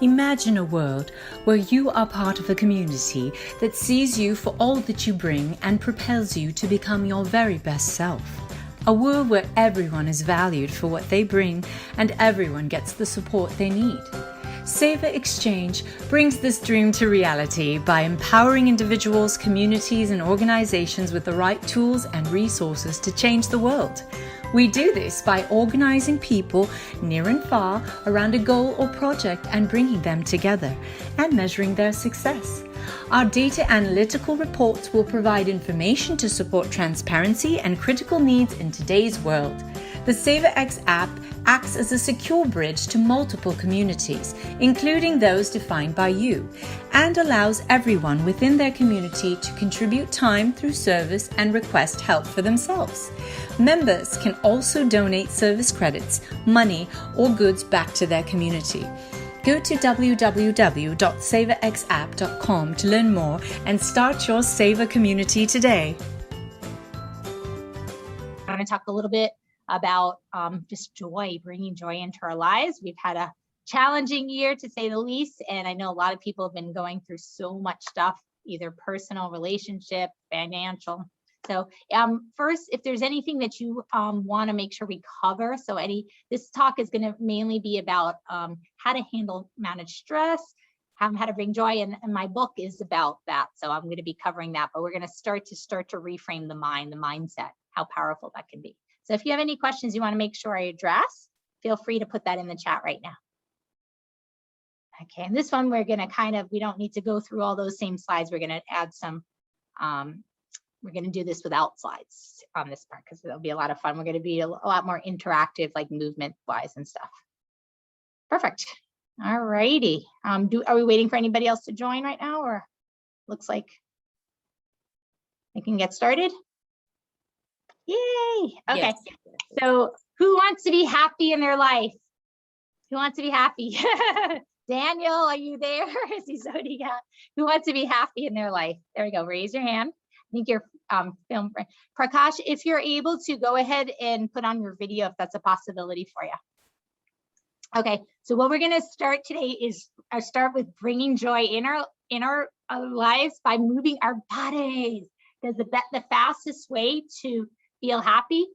Imagine a world where you are part of a community that sees you for all that you bring and propels you to become your very best self. A world where everyone is valued for what they bring and everyone gets the support they need. Savor Exchange brings this dream to reality by empowering individuals, communities, and organizations with the right tools and resources to change the world. We do this by organizing people near and far around a goal or project and bringing them together and measuring their success. Our data analytical reports will provide information to support transparency and critical needs in today's world. The SaverX app acts as a secure bridge to multiple communities, including those defined by you, and allows everyone within their community to contribute time through service and request help for themselves. Members can also donate service credits, money, or goods back to their community. Go to www.saverxapp.com to learn more and start your Saver community today. I'm going to talk a little bit about just joy, bringing joy into our lives. We've had a challenging year, to say the least, and I know a lot of people have been going through so much stuff, either personal, relationship, financial. So first, if there's anything that you want to make sure we cover, so this talk is going to mainly be about how to manage stress, how to bring joy, and my book is about that. So I'm going to be covering that, but we're going to start to reframe the mind, the mindset, how powerful that can be. So if you have any questions you want to make sure I address, feel free to put that in the chat right now. Okay, and this one we're going to we don't need to go through all those same slides. We're going to add some, we're going to do this without slides on this part because it'll be a lot of fun. We're going to be a lot more interactive, like movement wise and stuff. Perfect. All righty. Are we waiting for anybody else to join right now, or looks like we can get started? Yay. Okay. Yes. So who wants to be happy in their life? Who wants to be happy? Daniel, are you there? Is he Zodiac? Who wants to be happy in their life? There we go. Raise your hand. I think you're film. Prakash, if you're able to go ahead and put on your video, if that's a possibility for you. Okay. So what we're going to start today is start with bringing joy in our lives by moving our bodies. Because the fastest way to feel happy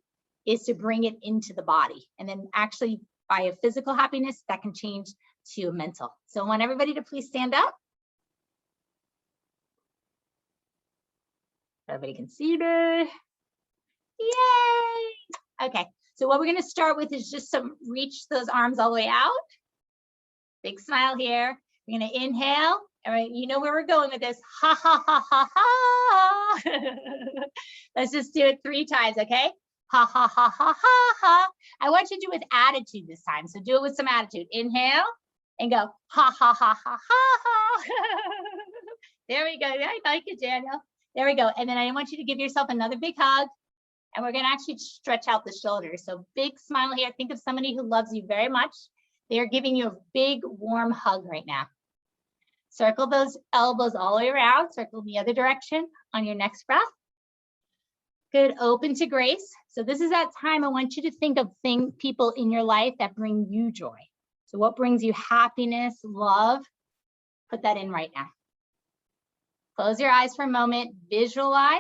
is to bring it into the body. And then actually by a physical happiness, that can change to a mental. So I want everybody to please stand up. Everybody can see me. Yay. Okay. So what we're going to start with is just reach those arms all the way out. Big smile here. We're going to inhale. All right, you know where we're going with this. Ha, ha, ha, ha, ha. Let's just do it 3 times, okay? Ha, ha, ha, ha, ha, ha. I want you to do it with attitude this time. So do it with some attitude. Inhale and go, ha, ha, ha, ha, ha, ha. There we go. I like it, Daniel. There we go. And then I want you to give yourself another big hug. And we're going to actually stretch out the shoulders. So big smile here. Think of somebody who loves you very much. They're giving you a big, warm hug right now. Circle those elbows all the way around. Circle the other direction on your next breath. Good. Open to grace. So this is that time I want you to think of people in your life that bring you joy. So what brings you happiness, love? Put that in right now. Close your eyes for a moment. Visualize.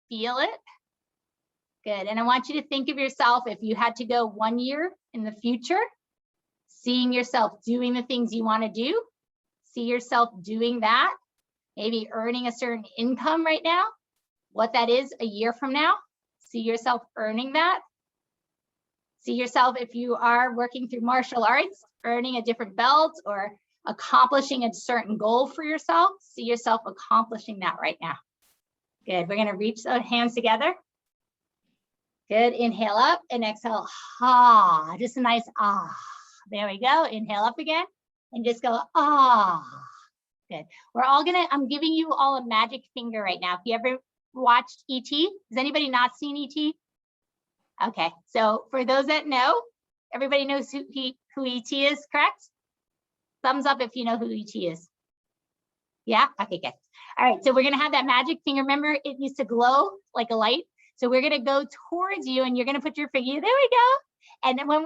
Feel it. Good. And I want you to think of yourself, if you had to go 1 year in the future, seeing yourself doing the things you want to do. See yourself doing that, maybe earning a certain income right now, what that is a year from now. See yourself earning that. See yourself, if you are working through martial arts, earning a different belt or accomplishing a certain goal for yourself. See yourself accomplishing that right now. Good. We're going to reach those hands together. Good. Inhale up and exhale. Ah, just a nice ah. There we go. Inhale up again. And just go, ah, good. We're all I'm giving you all a magic finger right now. If you ever watched E.T., has anybody not seen E.T.? Okay, so for those that know, everybody knows who E.T. is, correct? Thumbs up if you know who E.T. is. Yeah, okay, good. All right, so we're gonna have that magic finger. Remember, it used to glow like a light. So we're gonna go towards you and you're gonna put your finger, there we go. And then when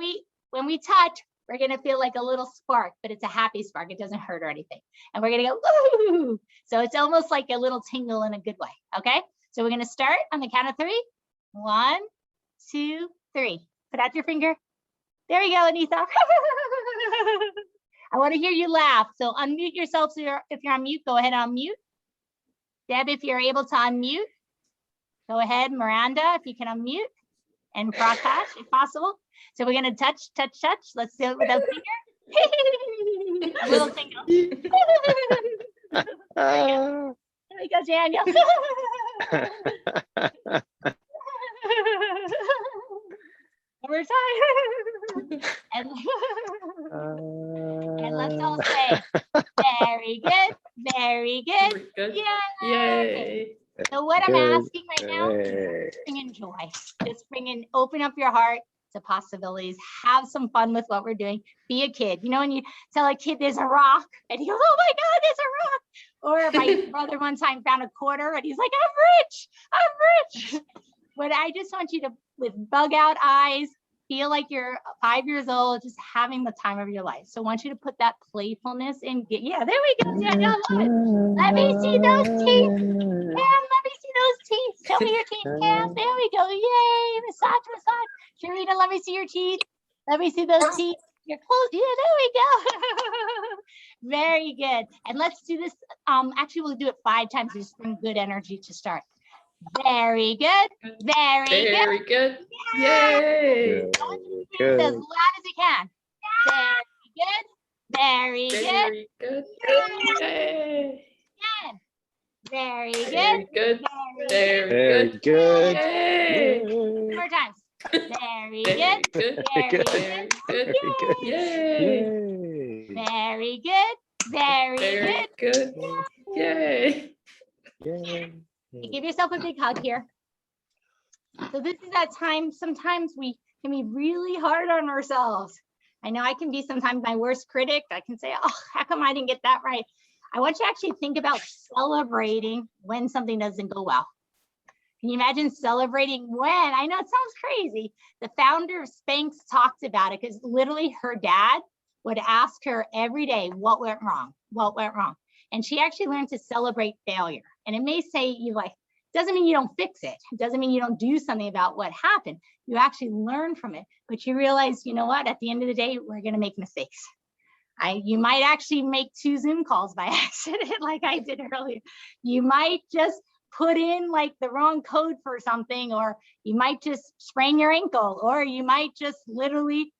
we touch, we're going to feel like a little spark, but it's a happy spark. It doesn't hurt or anything. And we're going to go, woo! So it's almost like a little tingle in a good way. Okay. So we're going to start on the count of 3. 1, 2, 3. Put out your finger. There we go, Anita. I want to hear you laugh. So unmute yourself. So if you're on mute, go ahead and unmute. Deb, if you're able to unmute, go ahead. Miranda, if you can unmute. And Prakash, if possible. So we're going to touch. Let's do it without finger. A little tingle. There we go, Daniel. We're tired. And let's all say, very good, very good. Yay. So what I'm asking right now is bring in joy. Just open up your heart to possibilities. Have some fun with what we're doing. Be a kid. You know, when you tell a kid there's a rock and he goes, oh my God, there's a rock. Or my brother one time found a quarter and he's like, I'm rich. But I just want you to, with bug out eyes, feel like you're 5 years old, just having the time of your life. So I want you to put that playfulness in. Yeah, there we go, Daniel. Let me see those teeth. Cam, let me see those teeth. Show me your teeth, Cam. There we go. Yay, massage. Sharita, let me see your teeth. Let me see those teeth. You're close. Yeah, there we go. Very good. And let's do this. Actually, we'll do it 5 times. Just bring good energy to start. Very good. Very good. Yay. Good. As loud as you can. Very good. Yay. Very good. Very good. Yay. 4 times. Very good. Very good. Yay. Very good. Yay. Give yourself a big hug here. So this is that time. Sometimes we can be really hard on ourselves. I know I can be sometimes my worst critic. I can say, oh, how come I didn't get that right? I want you to actually think about celebrating when something doesn't go well. Can you imagine celebrating when? I know it sounds crazy. The founder of Spanx talked about it because literally her dad would ask her every day, what went wrong? What went wrong? And she actually learned to celebrate failure. And it may say you like, doesn't mean you don't fix it. It doesn't mean you don't do something about what happened. You actually learn from it, but you realize, you know what, at the end of the day, we're going to make mistakes. You might actually make 2 Zoom calls by accident like I did earlier. You might just put in like the wrong code for something, or you might just sprain your ankle, or you might just literally,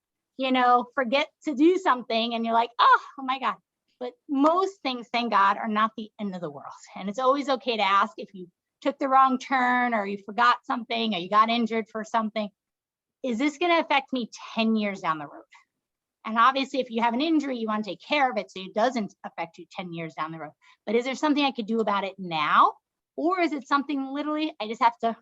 forget to do something and you're like, oh my God. But most things, thank God, are not the end of the world. And it's always okay to ask if you took the wrong turn or you forgot something or you got injured for something. Is this going to affect me 10 years down the road? And obviously, if you have an injury, you want to take care of it so it doesn't affect you 10 years down the road. But is there something I could do about it now? Or is it something literally I just have to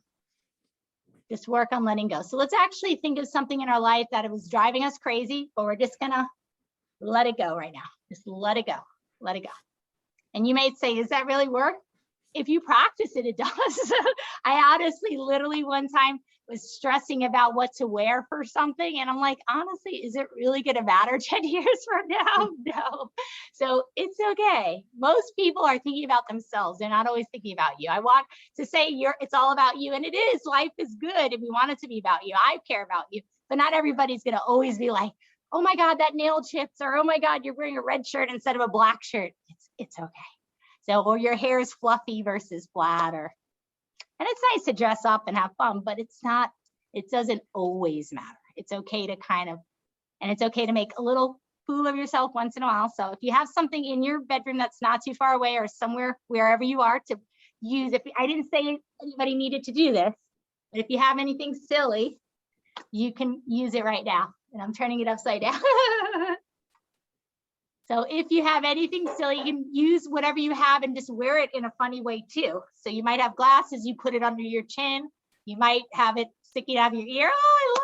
just work on letting go? So let's actually think of something in our life that it was driving us crazy, but we're just going to let it go right now. Just let it go. Let it go. And you may say, does that really work? If you practice it, it does. I honestly, literally one time was stressing about what to wear for something. And I'm like, honestly, is it really going to matter 10 years from now? No. So it's okay. Most people are thinking about themselves. They're not always thinking about you. I want to say it's all about you. And it is. Life is good if we want it to be about you. I care about you. But not everybody's going to always be like, oh my God, that nail chips, or oh my God, you're wearing a red shirt instead of a black shirt. It's okay. So, or your hair is fluffy versus flat, and it's nice to dress up and have fun, but it doesn't always matter. It's okay to and it's okay to make a little fool of yourself once in a while. So if you have something in your bedroom that's not too far away or somewhere, wherever you are, to use, I didn't say anybody needed to do this, but if you have anything silly, you can use it right now. And I'm turning it upside down. So if you have anything silly, you can use whatever you have and just wear it in a funny way too. So you might have glasses, you put it under your chin. You might have it sticking out of your ear. Oh, I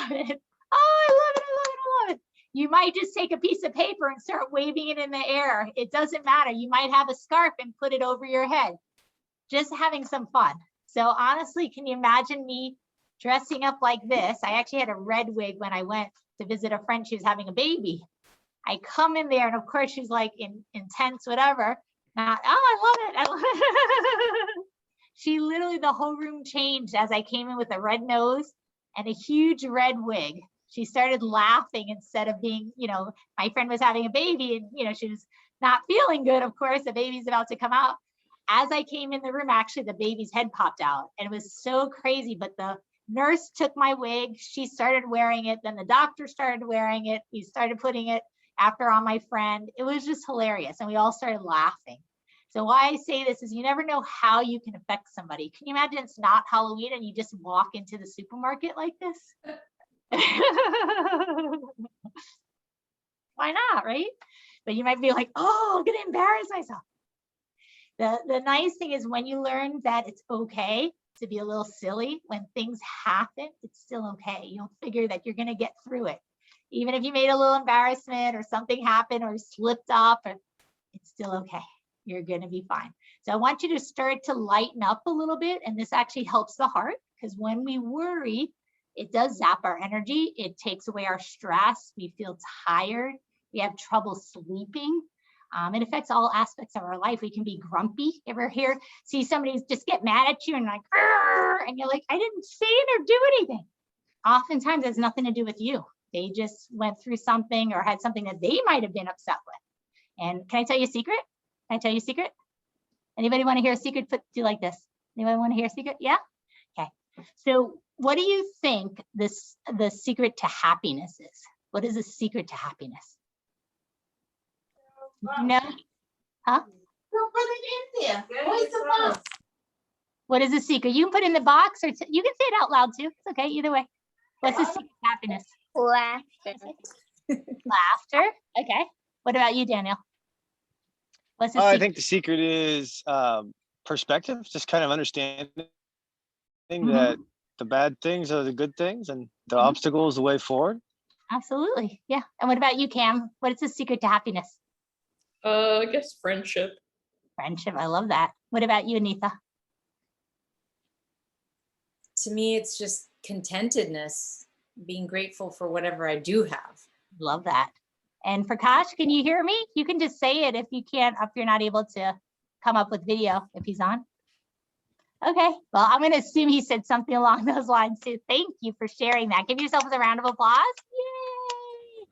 love it. Oh, I love it. You might just take a piece of paper and start waving it in the air. It doesn't matter. You might have a scarf and put it over your head. Just having some fun. So honestly, can you imagine me dressing up like this? I actually had a red wig when I went to visit a friend. She was having a baby. I come in there, and of course she's like intense, whatever. Not, oh, I love it. I love it. She literally, the whole room changed as I came in with a red nose and a huge red wig. She started laughing instead of being, you know, my friend was having a baby and, you know, she was not feeling good. Of course, the baby's about to come out. As I came in the room, actually, the baby's head popped out, and it was so crazy. But the nurse took my wig. She started wearing it. Then the doctor started wearing it. He started putting it after on my friend. It was just hilarious. And we all started laughing. So why I say this is you never know how you can affect somebody. Can you imagine it's not Halloween and you just walk into the supermarket like this? Why not, right? But you might be like, oh, I'm gonna embarrass myself. The nice thing is when you learn that it's okay to be a little silly, when things happen, it's still okay. You'll figure that you're gonna get through it. Even if you made a little embarrassment or something happened or slipped up, it's still okay. You're gonna be fine. So I want you to start to lighten up a little bit, and this actually helps the heart, because when we worry, it does zap our energy. It takes away our stress. We feel tired. We have trouble sleeping. It affects all aspects of our life. We can be grumpy. Ever see somebody just get mad at you and like, and you're like, I didn't say it or do anything. Oftentimes it has nothing to do with you. They just went through something or had something that they might have been upset with. And can I tell you a secret? Can I tell you a secret? Anybody want to hear a secret? Do like this. Anybody want to hear a secret? Yeah? Okay. So what do you think the secret to happiness is? What is the secret to happiness? No? Huh? Don't put it in there. Where's the box? What is the secret? You can put it in the box or you can say it out loud too. It's okay, either way. What's the secret to happiness? Laughter. Laughter. Okay. What about you, Daniel? What's the I secret? think the secret is perspective, just kind of understanding that the bad things are the good things and the obstacle is the way forward. Absolutely. Yeah. And what about you, Cam? What is the secret to happiness? I guess friendship. Friendship. I love that. What about you, Anita? To me, it's just contentedness, being grateful for whatever I do have. Love that. And Prakash, can you hear me? You can just say it if you can't, if you're not able to come up with video, if he's on. Okay, well, I'm going to assume he said something along those lines too. Thank you for sharing that. Give yourself a round of applause. Yay!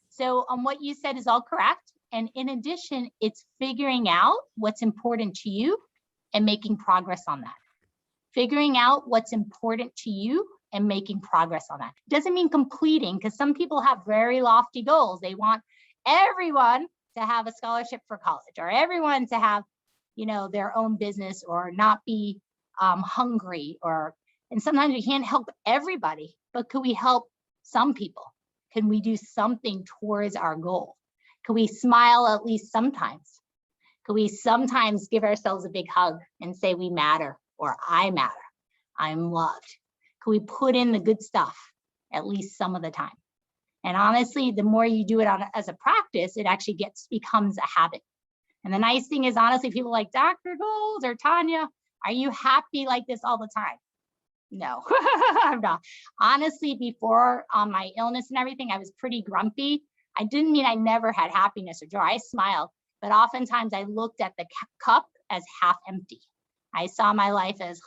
So what you said is all correct. And in addition, it's figuring out what's important to you and making progress on that. Figuring out what's important to you and making progress on that. Doesn't mean completing, because some people have very lofty goals. They want everyone to have a scholarship for college, or everyone to have, you know, their own business, or not be hungry, and sometimes we can't help everybody, but could we help some people? Can we do something towards our goal? Could we smile at least sometimes? Could we sometimes give ourselves a big hug and say we matter, or I matter, I'm loved? Could we put in the good stuff at least some of the time? And honestly, the more you do it as a practice, it actually becomes a habit. And the nice thing is, honestly, people like Dr. Gold or Tanya, are you happy like this all the time? No, I'm not. Honestly, before my illness and everything, I was pretty grumpy. I didn't mean I never had happiness or joy. I smiled, but oftentimes I looked at the cup as half empty. I saw my life as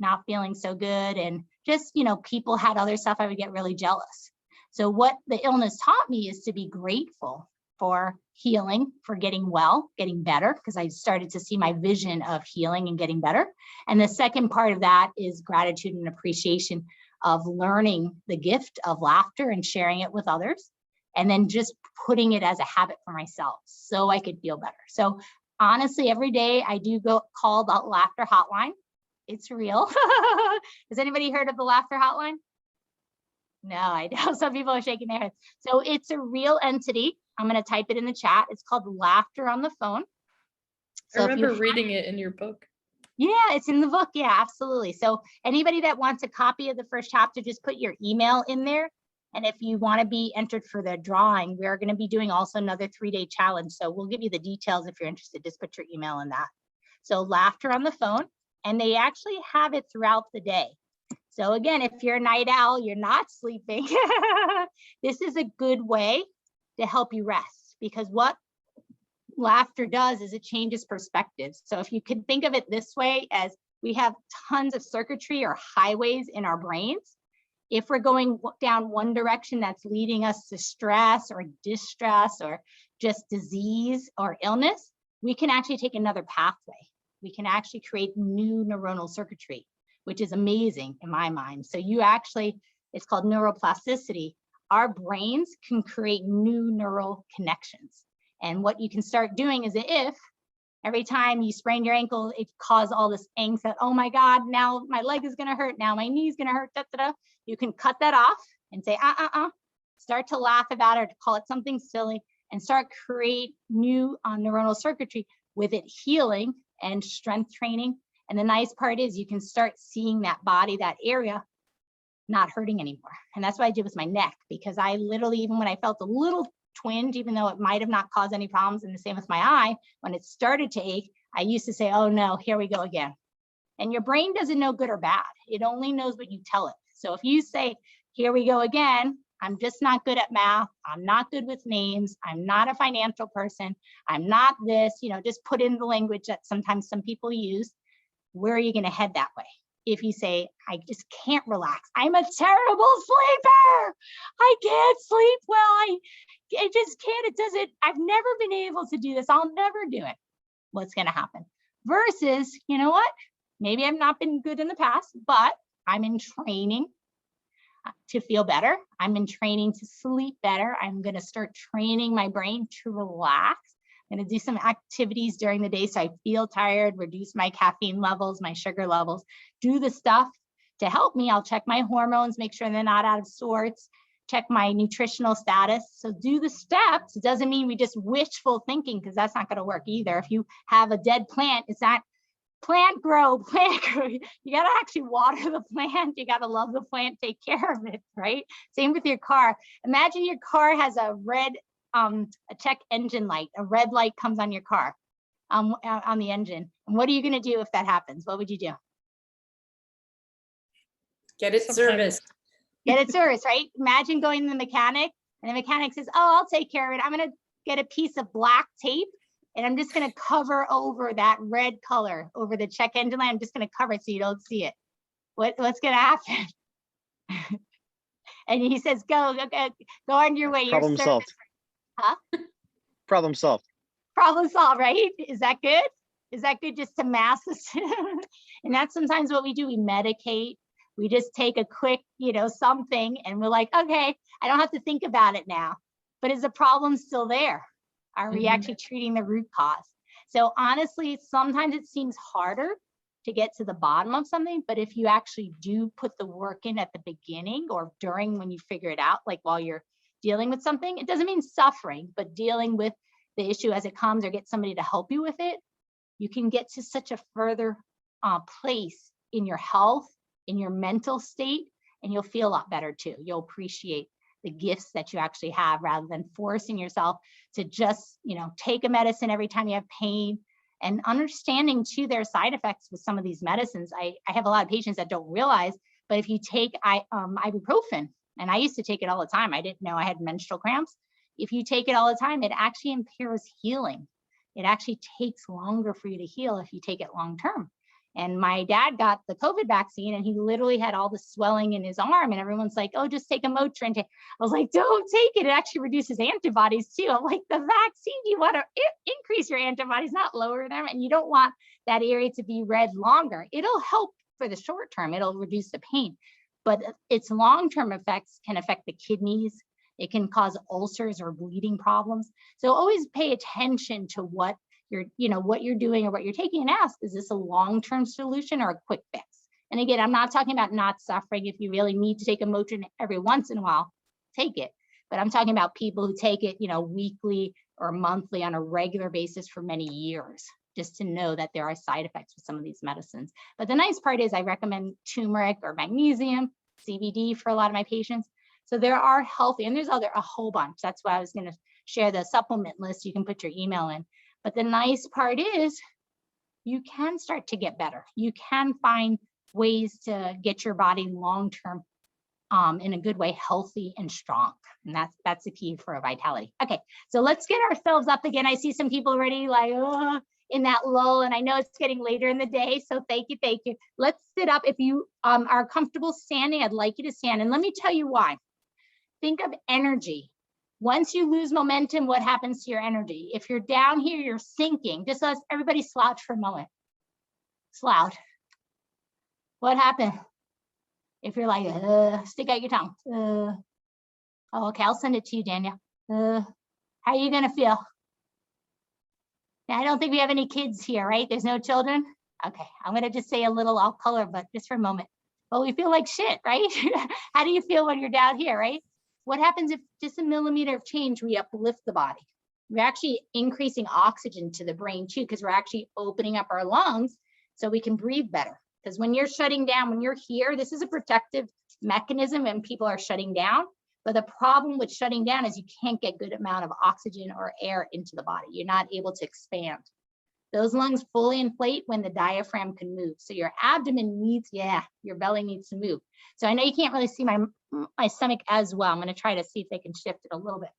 not feeling so good, and just, you know, people had other stuff, I would get really jealous. So what the illness taught me is to be grateful for healing, for getting well, getting better, because I started to see my vision of healing and getting better. And the second part of that is gratitude and appreciation of learning the gift of laughter and sharing it with others, and then just putting it as a habit for myself so I could feel better. So honestly, every day I do call the laughter hotline. It's real. Has anybody heard of the laughter hotline? No, I know some people are shaking their heads. So it's a real entity. I'm going to type it in the chat. It's called Laughter on the Phone. So I remember reading it in your book. Yeah, it's in the book. Yeah, absolutely. So anybody that wants a copy of the first chapter, just put your email in there. And if you want to be entered for the drawing, we're going to be doing also another 3-day challenge. So we'll give you the details if you're interested. Just put your email in that. So Laughter on the Phone. And they actually have it throughout the day. So again, if you're a night owl, you're not sleeping, this is a good way to help you rest, because what laughter does is it changes perspectives. So if you can think of it this way, as we have tons of circuitry or highways in our brains. If we're going down one direction that's leading us to stress or distress or just disease or illness, we can actually take another pathway. We can actually create new neuronal circuitry, which is amazing in my mind. So you actually, it's called neuroplasticity. Our brains can create new neural connections. And what you can start doing is, if every time you sprain your ankle, it caused all this angst that, oh my God, now my leg is gonna hurt, now my knee's gonna hurt, da, da, da. You can cut that off and say, start to laugh about it, call it something silly, and start create new neuronal circuitry with it healing and strength training. And the nice part is you can start seeing that body, that area, not hurting anymore. And that's what I did with my neck, because I literally, even when I felt a little twinge, even though it might have not caused any problems, and the same with my eye, when it started to ache, I used to say, oh no, here we go again. And your brain doesn't know good or bad. It only knows what you tell it. So if you say, here we go again, I'm just not good at math, I'm not good with names, I'm not a financial person, I'm not this, just put in the language that sometimes some people use, where are you gonna head that way? If you say, I just can't relax, I'm a terrible sleeper, I can't sleep well, I just can't, it doesn't, I've never been able to do this, I'll never do it. What's gonna happen? Versus, you know what? Maybe I've not been good in the past, but I'm in training to feel better. I'm in training to sleep better. I'm gonna start training my brain to relax. I'm gonna do some activities during the day so I feel tired, reduce my caffeine levels, my sugar levels, do the stuff to help me. I'll check my hormones, make sure they're not out of sorts, check my nutritional status. So do the steps. It doesn't mean we just wishful thinking, because that's not gonna work either. If you have a dead plant, it's not plant grow. You gotta actually water the plant. You gotta love the plant, take care of it, right? Same with your car. Imagine your car has a red, a check engine light. A red light comes on your car, on the engine. And what are you gonna do if that happens? What would you do? Get it serviced. Get it serviced, right? Imagine going to the mechanic and the mechanic says, oh, I'll take care of it. I'm gonna get a piece of black tape and I'm just gonna cover over that red color over the check engine light. I'm just gonna cover it so you don't see it. What's gonna happen? And he says, go on your way. Problem solved. Huh? Problem solved. Problem solved, right? Is that good? Is that good just to mask this? And that's sometimes what we do. We medicate. We just take a quick, something, and we're like, okay, I don't have to think about it now. But is the problem still there? Are we actually treating the root cause? So honestly, sometimes it seems harder to get to the bottom of something, but if you actually do put the work in at the beginning or during when you figure it out, like while you're dealing with something, it doesn't mean suffering, but dealing with the issue as it comes or get somebody to help you with it, you can get to such a further place in your health, in your mental state, and you'll feel a lot better too. You'll appreciate the gifts that you actually have rather than forcing yourself to just, take a medicine every time you have pain, and understanding too their side effects with some of these medicines. I have a lot of patients that don't realize, but if you take ibuprofen, and I used to take it all the time, I didn't know I had menstrual cramps. If you take it all the time, it actually impairs healing. It actually takes longer for you to heal if you take it long term. And my dad got the COVID vaccine and he literally had all the swelling in his arm, and everyone's like, oh, just take a Motrin. I was like, don't take it. It actually reduces antibodies too. I'm like, the vaccine, you want to increase your antibodies, not lower them. And you don't want that area to be red longer. It'll help for the short term. It'll reduce the pain, but its long-term effects can affect the kidneys. It can cause ulcers or bleeding problems. So always pay attention to what you're doing or what you're taking, and ask, is this a long-term solution or a quick fix? And again, I'm not talking about not suffering. If you really need to take a Motrin every once in a while, take it. But I'm talking about people who take it, weekly or monthly on a regular basis for many years, just to know that there are side effects with some of these medicines. But the nice part is I recommend turmeric or magnesium, CBD for a lot of my patients. So there are healthy, and there's a whole bunch. That's why I was gonna share the supplement list. You can put your email in. But the nice part is you can start to get better. You can find ways to get your body long-term in a good way, healthy and strong. And that's the key for vitality. Okay, so let's get ourselves up again. I see some people already like, oh, in that lull, and I know it's getting later in the day, so thank you, thank you. Let's sit up. If you are comfortable standing, I'd like you to stand, and let me tell you why. Think of energy. Once you lose momentum, what happens to your energy? If you're down here, you're sinking. Just let everybody slouch for a moment. Slouch. What happened? If you're like, stick out your tongue. Oh, okay, I'll send it to you, Daniel. How are you gonna feel? Now, I don't think we have any kids here, right? There's no children? Okay, I'm gonna just say a little off color, but just for a moment. Well, we feel like shit, right? How do you feel when you're down here, right? What happens if just a millimeter of change, we uplift the body? We're actually increasing oxygen to the brain too, because we're actually opening up our lungs so we can breathe better. Because when you're shutting down, when you're here, this is a protective mechanism and people are shutting down. But the problem with shutting down is you can't get good amount of oxygen or air into the body. You're not able to expand. Those lungs fully inflate when the diaphragm can move. So your abdomen needs, your belly needs to move. So I know you can't really see my stomach as well. I'm going to try to see if they can shift it a little bit.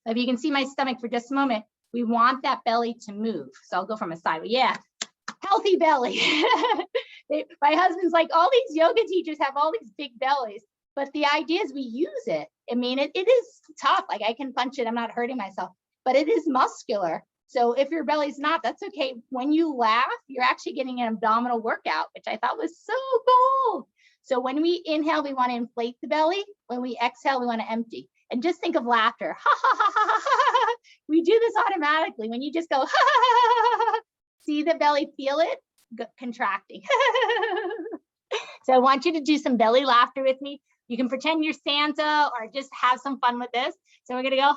If you can see my stomach for just a moment, we want that belly to move. So I'll go from a side. Yeah, healthy belly. My husband's like, all these yoga teachers have all these big bellies. But the idea is we use it. I mean, it is tough. Like I can punch it. I'm not hurting myself, but it is muscular. So if your belly's not, that's okay. When you laugh, you're actually getting an abdominal workout, which I thought was so cool. So when we inhale, we want to inflate the belly. When we exhale, we want to empty. And just think of laughter. Ha, ha, ha, ha, ha, ha. We do this automatically. When you just go, ha, ha, ha, ha, ha. See the belly, feel it contracting. So I want you to do some belly laughter with me. You can pretend you're Santa or just have some fun with this. So we're gonna go,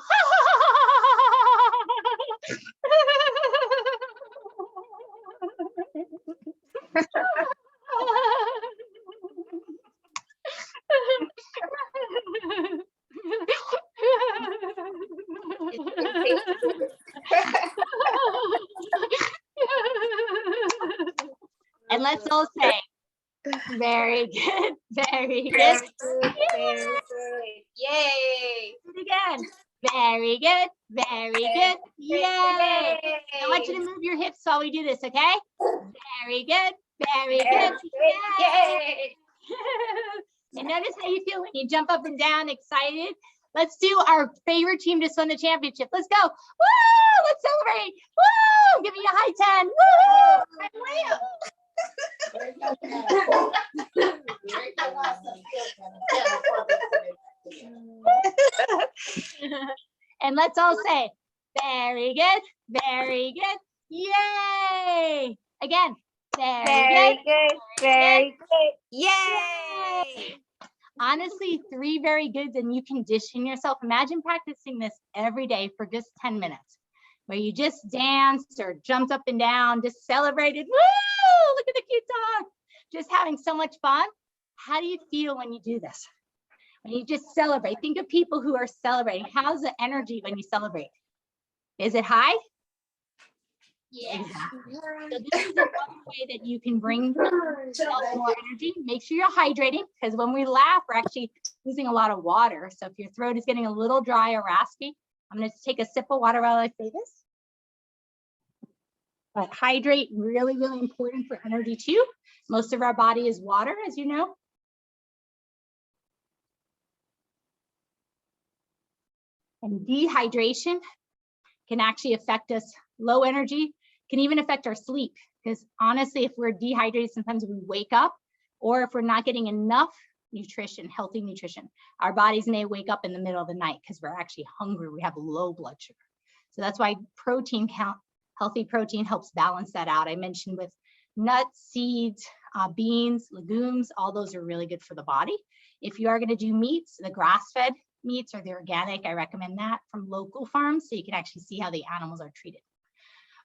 and let's all say, very good, very good. Very good. Yay. Do it again. Very good, very good. Yay. I want you to move your hips while we do this, okay? Very good, very good. Yay. And notice how you feel when you jump up and down, excited. Let's do our favorite team to win the championship. Let's go. Woo! Let's celebrate. Woo! Give me a high 10. Woo! And let's all say, very good, very good. Yay! Again, very good. Very good. Yay. Honestly, 3 very goods, and you condition yourself. Imagine practicing this every day for just 10 minutes, where you just danced or jumped up and down, just celebrated. Woo! Look at the cute dog. Just having so much fun. How do you feel when you do this? When you just celebrate, think of people who are celebrating. How's the energy when you celebrate? Is it high? Yeah. Exactly. So this is one way that you can bring yourself more energy. Make sure you're hydrating, because when we laugh, we're actually losing a lot of water. So if your throat is getting a little dry or raspy, I'm going to take a sip of water while I say this. But hydrate, really, really important for energy too. Most of our body is water, as you know. And dehydration can actually affect us. Low energy can even affect our sleep, because honestly, if we're dehydrated, sometimes we wake up, or if we're not getting enough nutrition, healthy nutrition, our bodies may wake up in the middle of the night because we're actually hungry. We have low blood sugar. So that's why protein count, healthy protein helps balance that out. I mentioned with nuts, seeds, beans, legumes, all those are really good for the body. If you are going to do meats, the grass-fed meats or the organic, I recommend that from local farms, so you can actually see how the animals are treated.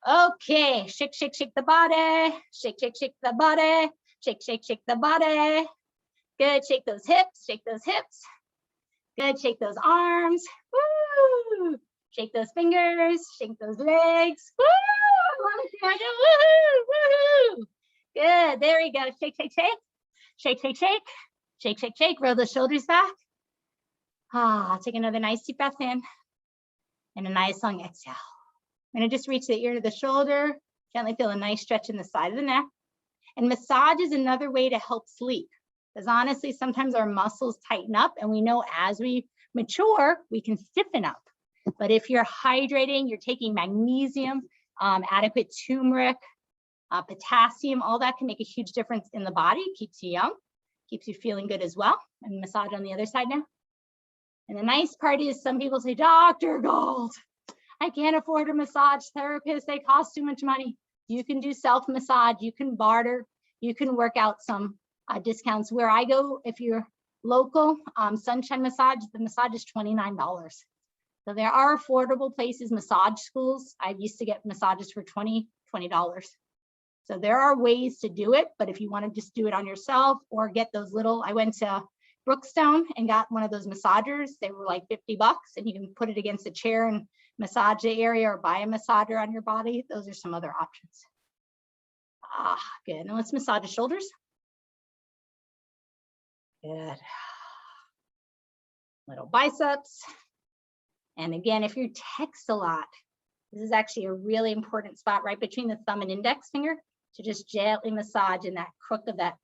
Okay, shake, shake, shake the body. Shake, shake, shake the body. Shake, shake, shake the body. Good, shake those hips, shake those hips. Good, shake those arms. Woo! Shake those fingers, shake those legs. Woo! Woo! Woo! Good. There we go. Shake, shake, shake. Shake, shake, shake. Shake, shake, shake. Roll the shoulders back. Take another nice deep breath in and a nice long exhale. I'm going to just reach the ear to the shoulder. Gently feel a nice stretch in the side of the neck. And massage is another way to help sleep. Because honestly, sometimes our muscles tighten up, and we know as we mature, we can stiffen up. But if you're hydrating, you're taking magnesium, adequate turmeric, potassium, all that can make a huge difference in the body. Keeps you young, keeps you feeling good as well. And massage on the other side now. And the nice part is some people say, Dr. Gold, I can't afford a massage therapist. They cost too much money. You can do self-massage, you can barter, you can work out some discounts. Where I go, if you're local, Sunshine Massage, the massage is $29. So there are affordable places, massage schools. I used to get massages for $20. So there are ways to do it, but if you want to just do it on yourself or get those little, I went to Brookstone and got one of those massagers. They were like $50 and you can put it against a chair and massage the area or buy a massager on your body. Those are some other options. Good. Now let's massage the shoulders. Good. Little biceps. And again, if you text a lot, this is actually a really important spot right between the thumb and index finger to just gently massage in that crook of that,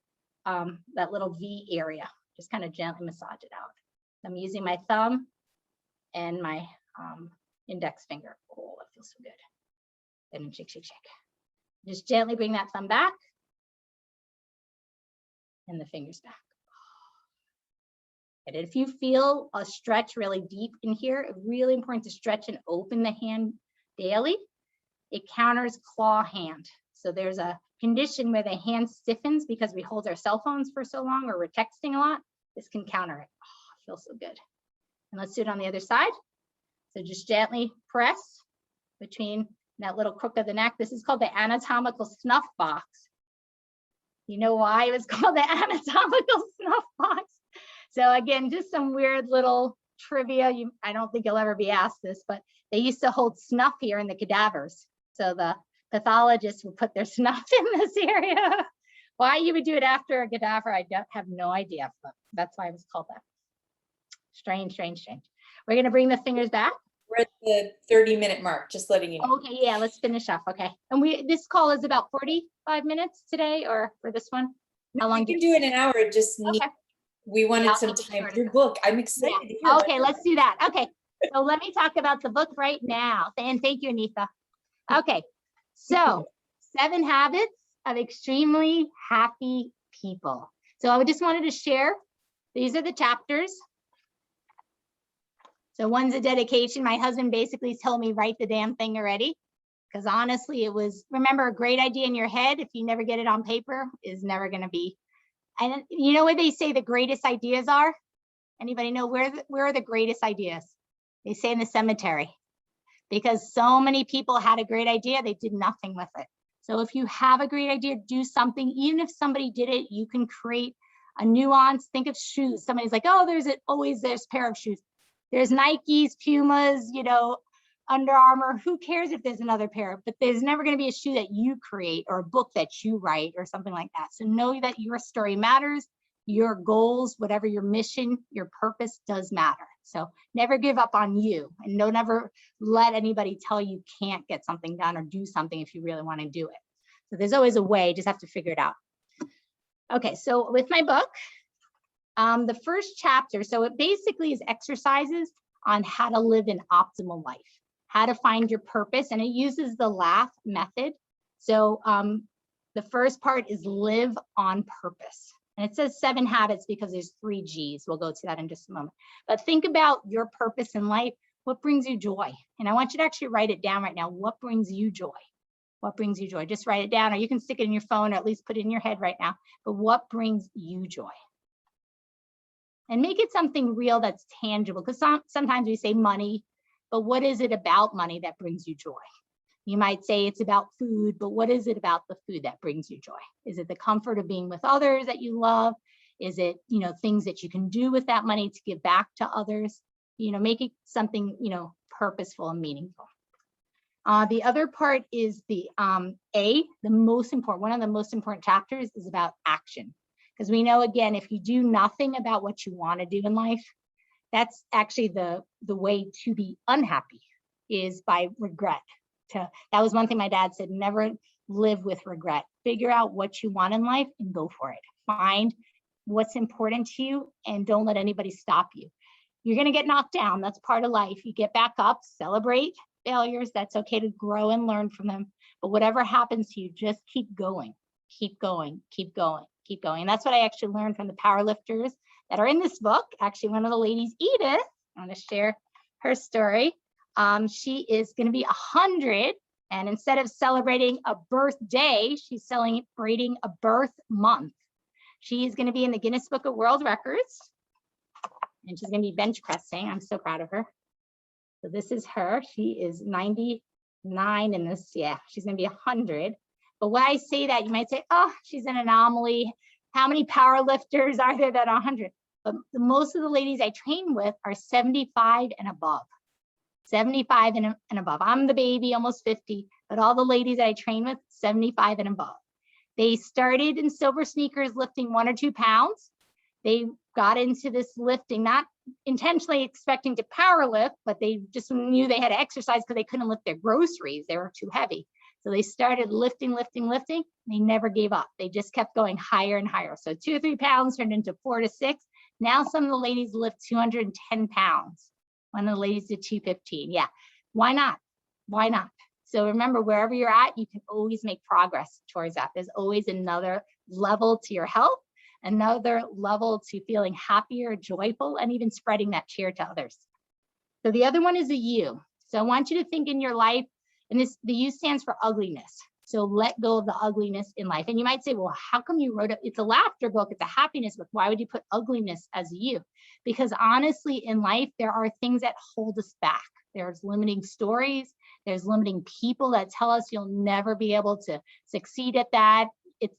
that little V area. Just kind of gently massage it out. I'm using my thumb and my index finger. Oh, that feels so good. And shake, shake, shake. Just gently bring that thumb back and the fingers back. And if you feel a stretch really deep in here, it's really important to stretch and open the hand daily. It counters claw hand. So there's a condition where the hand stiffens because we hold our cell phones for so long or we're texting a lot. This can counter it. Oh, it feels so good. And let's do it on the other side. So just gently press between that little crook of the neck. This is called the anatomical snuff box. You know why it was called the anatomical snuff box? So again, just some weird little trivia. I don't think you'll ever be asked this, but they used to hold snuff here in the cadavers. So the pathologists would put their snuff in this area. Why you would do it after a cadaver, I have no idea, but that's why it was called that. Strange, strange, strange. We're gonna bring the fingers back. We're at the 30-minute mark, just letting you know. Okay, yeah, let's finish up, okay. And this call is about 45 minutes today, or for this one? How long? We can do it in an hour, just Okay. we wanted Yeah, some time. Your book, I'm excited to hear about Okay, your let's do that. Okay, so let me talk about the book right now. And thank you, Anita. Okay, so 7 Habits of Extremely Happy People. So I just wanted to share, these are the chapters. So one's a dedication. My husband basically told me, write the damn thing already. Because honestly, it was, remember, a great idea in your head, if you never get it on paper, is never gonna be. And you know where they say the greatest ideas are? Anybody know where are the greatest ideas? They say in the cemetery. Because so many people had a great idea, they did nothing with it. So if you have a great idea, do something. Even if somebody did it, you can create a nuance. Think of shoes. Somebody's like, oh, there's always this pair of shoes. There's Nikes, Pumas, you know, Under Armour. Who cares if there's another pair? But there's never going to be a shoe that you create or a book that you write or something like that. So know that your story matters. Your goals, whatever your mission, your purpose does matter. So never give up on you, and don't ever let anybody tell you can't get something done or do something if you really want to do it. So there's always a way, just have to figure it out. Okay, so with my book, the first chapter, so it basically is exercises on how to live an optimal life, how to find your purpose, and it uses the laugh method. So the first part is live on purpose. And it says 7 habits because there's 3 G's. We'll go to that in just a moment. But think about your purpose in life. What brings you joy? And I want you to actually write it down right now. What brings you joy? What brings you joy? Just write it down, or you can stick it in your phone, or at least put it in your head right now. But what brings you joy? And make it something real that's tangible, because sometimes we say money, but what is it about money that brings you joy? You might say it's about food, but what is it about the food that brings you joy? Is it the comfort of being with others that you love? Is it, you know, things that you can do with that money to give back to others? You know, make it something, you know, purposeful and meaningful. The other part is the A, the most important, one of the most important chapters is about action. Because we know, again, if you do nothing about what you want to do in life, that's actually the way to be unhappy, is by regret. That was one thing my dad said, never live with regret. Figure out what you want in life and go for it. Find what's important to you and don't let anybody stop you. You're going to get knocked down. That's part of life. You get back up, celebrate failures. That's okay to grow and learn from them. But whatever happens to you, just keep going, keep going, keep going, keep going. And that's what I actually learned from the powerlifters that are in this book. Actually, one of the ladies, Edith, I want to share her story. She is going to be 100. And instead of celebrating a birthday, she's celebrating a birth month. She's going to be in the Guinness Book of World Records. And she's going to be bench pressing. I'm so proud of her. So this is her. She is 99 in this. Yeah, she's going to be 100. But when I say that, you might say, oh, she's an anomaly. How many power lifters are there that are 100? But most of the ladies I train with are 75 and above. 75 and above. I'm the baby, almost 50, but all the ladies I train with, 75 and above. They started in silver sneakers lifting 1 or 2 pounds. They got into this lifting, not intentionally expecting to power lift, but they just knew they had to exercise because they couldn't lift their groceries. They were too heavy. So they started lifting, lifting, lifting. They never gave up. They just kept going higher and higher. So 2 or 3 pounds turned into 4 to 6. Now some of the ladies lift 210 pounds. One of the ladies did 215. Yeah, why not? Why not? So remember, wherever you're at, you can always make progress towards that. There's always another level to your health, another level to feeling happier, joyful, and even spreading that cheer to others. So the other one is a U. So I want you to think in your life, and the U stands for ugliness. So let go of the ugliness in life. And you might say, well, how come you wrote it? It's a laughter book. It's a happiness book. Why would you put ugliness as a U? Because honestly, in life, there are things that hold us back. There's limiting stories. There's limiting people that tell us you'll never be able to succeed at that.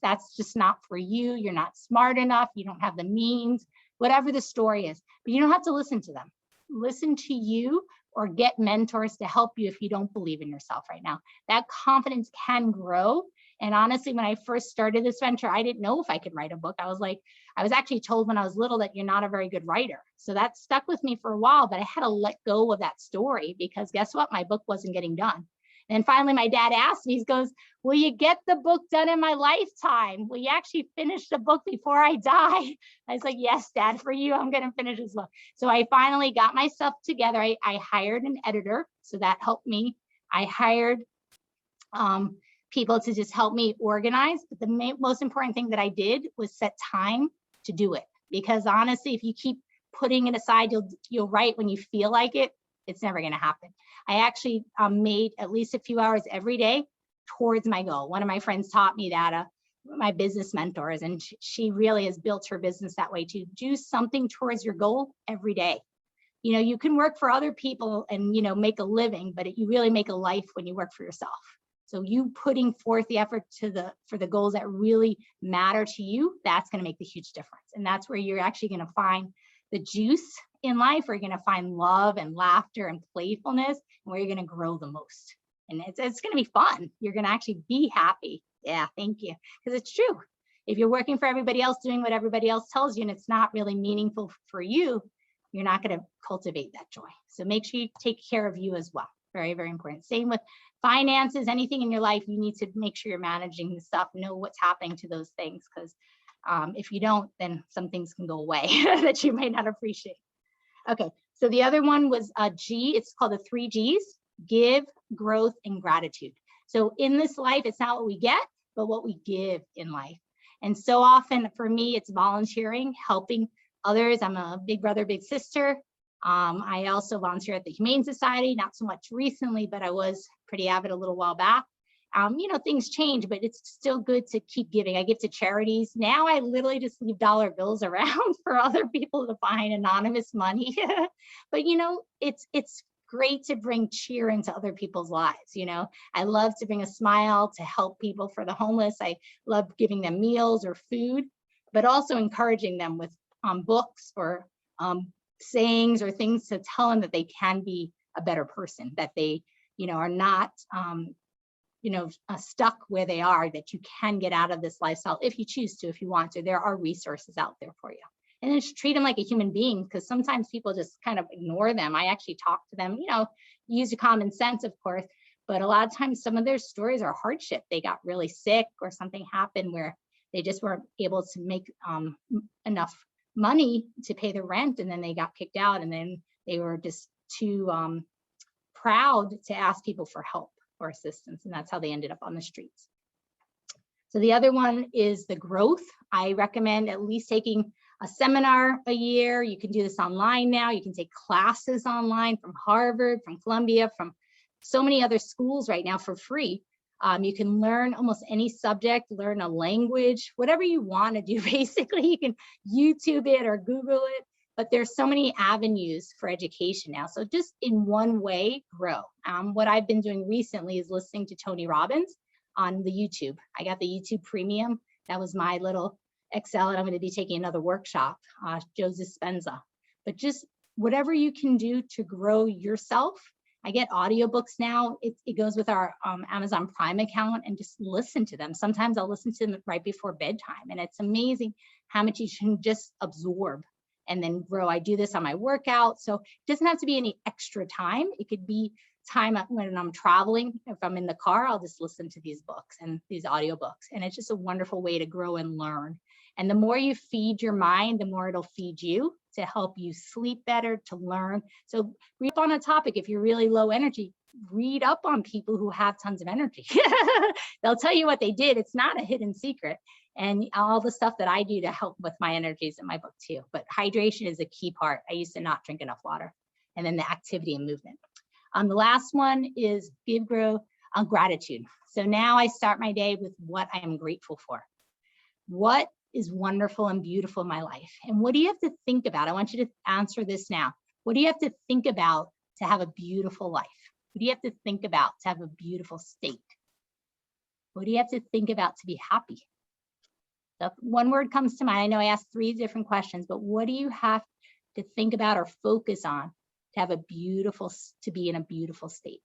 That's just not for you. You're not smart enough. You don't have the means, whatever the story is. But you don't have to listen to them. Listen to you, or get mentors to help you if you don't believe in yourself right now. That confidence can grow. And honestly, when I first started this venture, I didn't know if I could write a book. I was actually told when I was little that you're not a very good writer. So that stuck with me for a while, but I had to let go of that story because guess what? My book wasn't getting done. And finally, my dad asked me, he goes, will you get the book done in my lifetime? Will you actually finish the book before I die? I was like, yes, Dad, for you, I'm going to finish this book. So I finally got myself together. I hired an editor, so that helped me. I hired people to just help me organize. But the most important thing that I did was set time to do it. Because honestly, if you keep putting it aside, you'll write when you feel like it. It's never going to happen. I actually made at least a few hours every day towards my goal. One of my friends taught me that, my business mentors, and she really has built her business that way, to do something towards your goal every day. You know, you can work for other people and, you know, make a living, but you really make a life when you work for yourself. So you putting forth the effort for the goals that really matter to you, that's going to make the huge difference. And that's where you're actually going to find the juice in life, where you're going to find love and laughter and playfulness, and where you're going to grow the most. And it's going to be fun. You're going to actually be happy. Yeah, thank you. Because it's true. If you're working for everybody else, doing what everybody else tells you, and it's not really meaningful for you, you're not going to cultivate that joy. So make sure you take care of you as well. Very, very important. Same with finances, anything in your life, you need to make sure you're managing the stuff, know what's happening to those things. Because if you don't, then some things can go away that you may not appreciate. Okay, so the other one was a G. It's called the 3 Gs: give, growth, and gratitude. So in this life, it's not what we get, but what we give in life. And so often for me, it's volunteering, helping others. I'm a big brother, big sister. I also volunteer at the Humane Society, not so much recently, but I was pretty avid a little while back. You know, things change, but it's still good to keep giving. I give to charities. Now I literally just leave dollar bills around for other people to find, anonymous money. But you know, it's great to bring cheer into other people's lives. You know, I love to bring a smile, to help people, for the homeless. I love giving them meals or food, but also encouraging them with books or sayings or things to tell them that they can be a better person, that they are not, stuck where they are, that you can get out of this lifestyle if you choose to, if you want to. There are resources out there for you. And then just treat them like a human being, because sometimes people just kind of ignore them. I actually talk to them, use your common sense, of course, but a lot of times some of their stories are hardship. They got really sick or something happened where they just weren't able to make enough money to pay the rent, and then they got kicked out, and then they were just too proud to ask people for help or assistance, and that's how they ended up on the streets. So the other one is the growth. I recommend at least taking a seminar a year. You can do this online now. You can take classes online from Harvard, from Columbia, from so many other schools right now for free. You can learn almost any subject, learn a language, whatever you want to do. Basically, you can YouTube it or Google it, but there's so many avenues for education now. So just in one way, grow. What I've been doing recently is listening to Tony Robbins on the YouTube. I got the YouTube Premium. That was my little Excel, and I'm going to be taking another workshop, Joe Dispenza. But just whatever you can do to grow yourself. I get audiobooks now. It goes with our Amazon Prime account, and just listen to them. Sometimes I'll listen to them right before bedtime, and it's amazing how much you can just absorb and then grow. I do this on my workout, so it doesn't have to be any extra time. It could be time when I'm traveling. If I'm in the car, I'll just listen to these books and these audiobooks, and it's just a wonderful way to grow and learn. And the more you feed your mind, the more it'll feed you to help you sleep better, to learn. So read up on a topic. If you're really low energy, read up on people who have tons of energy. They'll tell you what they did. It's not a hidden secret. And all the stuff that I do to help with my energies in my book too. But hydration is a key part. I used to not drink enough water. And then the activity and movement. The last one is grow gratitude. So now I start my day with what I am grateful for. What is wonderful and beautiful in my life? And what do you have to think about? I want you to answer this now. What do you have to think about to have a beautiful life? What do you have to think about to have a beautiful state? What do you have to think about to be happy? So one word comes to mind. I know I asked 3 different questions, but what do you have to think about or focus on to have to be in a beautiful state?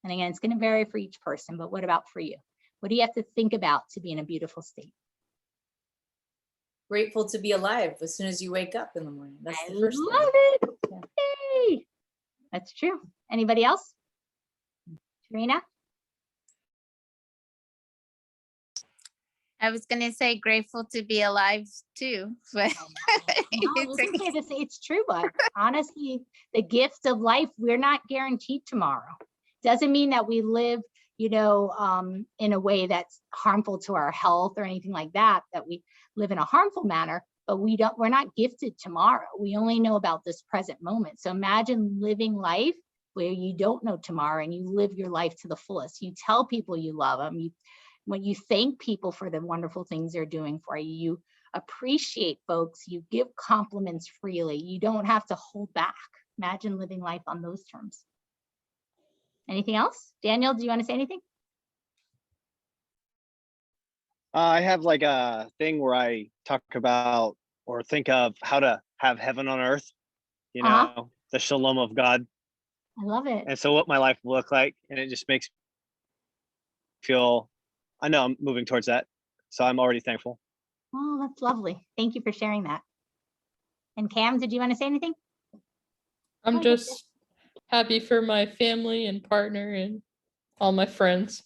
And again, it's going to vary for each person, but what about for you? What do you have to think about to be in a beautiful state? Grateful to be alive as soon as you wake up in the morning. That's the first thing. I love it. Yay. That's true. Anybody else? Serena? I was gonna say grateful to be alive too, but It's true, but honestly, the gift of life, we're not guaranteed tomorrow. Doesn't mean that we live, in a way that's harmful to our health or anything like that, that we live in a harmful manner, but we're not gifted tomorrow. We only know about this present moment. So imagine living life where you don't know tomorrow and you live your life to the fullest. You tell people you love them. When you thank people for the wonderful things they're doing for you, you appreciate folks, you give compliments freely. You don't have to hold back. Imagine living life on those terms. Anything else? Daniel, do you want to say anything? I have like a thing where I talk about or think of how to have heaven on earth, the shalom of God. I love it. And so what my life will look like, and it just makes me feel, I know I'm moving towards that. So I'm already thankful. Oh, that's lovely. Thank you for sharing that. And Cam, did you want to say anything? I'm just happy for my family and partner and all my friends.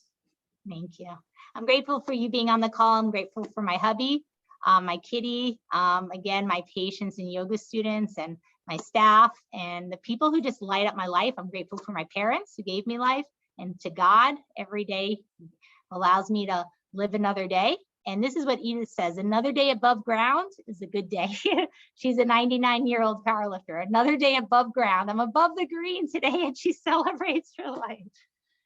Thank you. I'm grateful for you being on the call. I'm grateful for my hubby, my kitty, again, my patients and yoga students and my staff and the people who just light up my life. I'm grateful for my parents who gave me life, and to God every day allows me to live another day. And this is what Edith says: another day above ground is a good day. She's a 99-year-old powerlifter. Another day above ground. I'm above the green today, and she celebrates her life.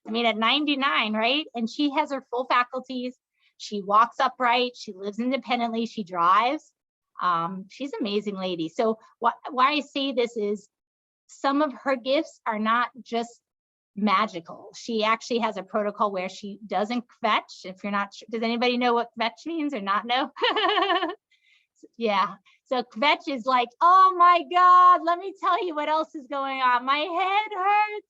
I mean, at 99, right? And she has her full faculties. She walks upright. She lives independently. She drives. She's an amazing lady. So why I say this is some of her gifts are not just magical. She actually has a protocol where she doesn't kvetch. If you're not sure, does anybody know what kvetch means or not know? Yeah. So kvetch is like, oh my God, let me tell you what else is going on. My head hurts.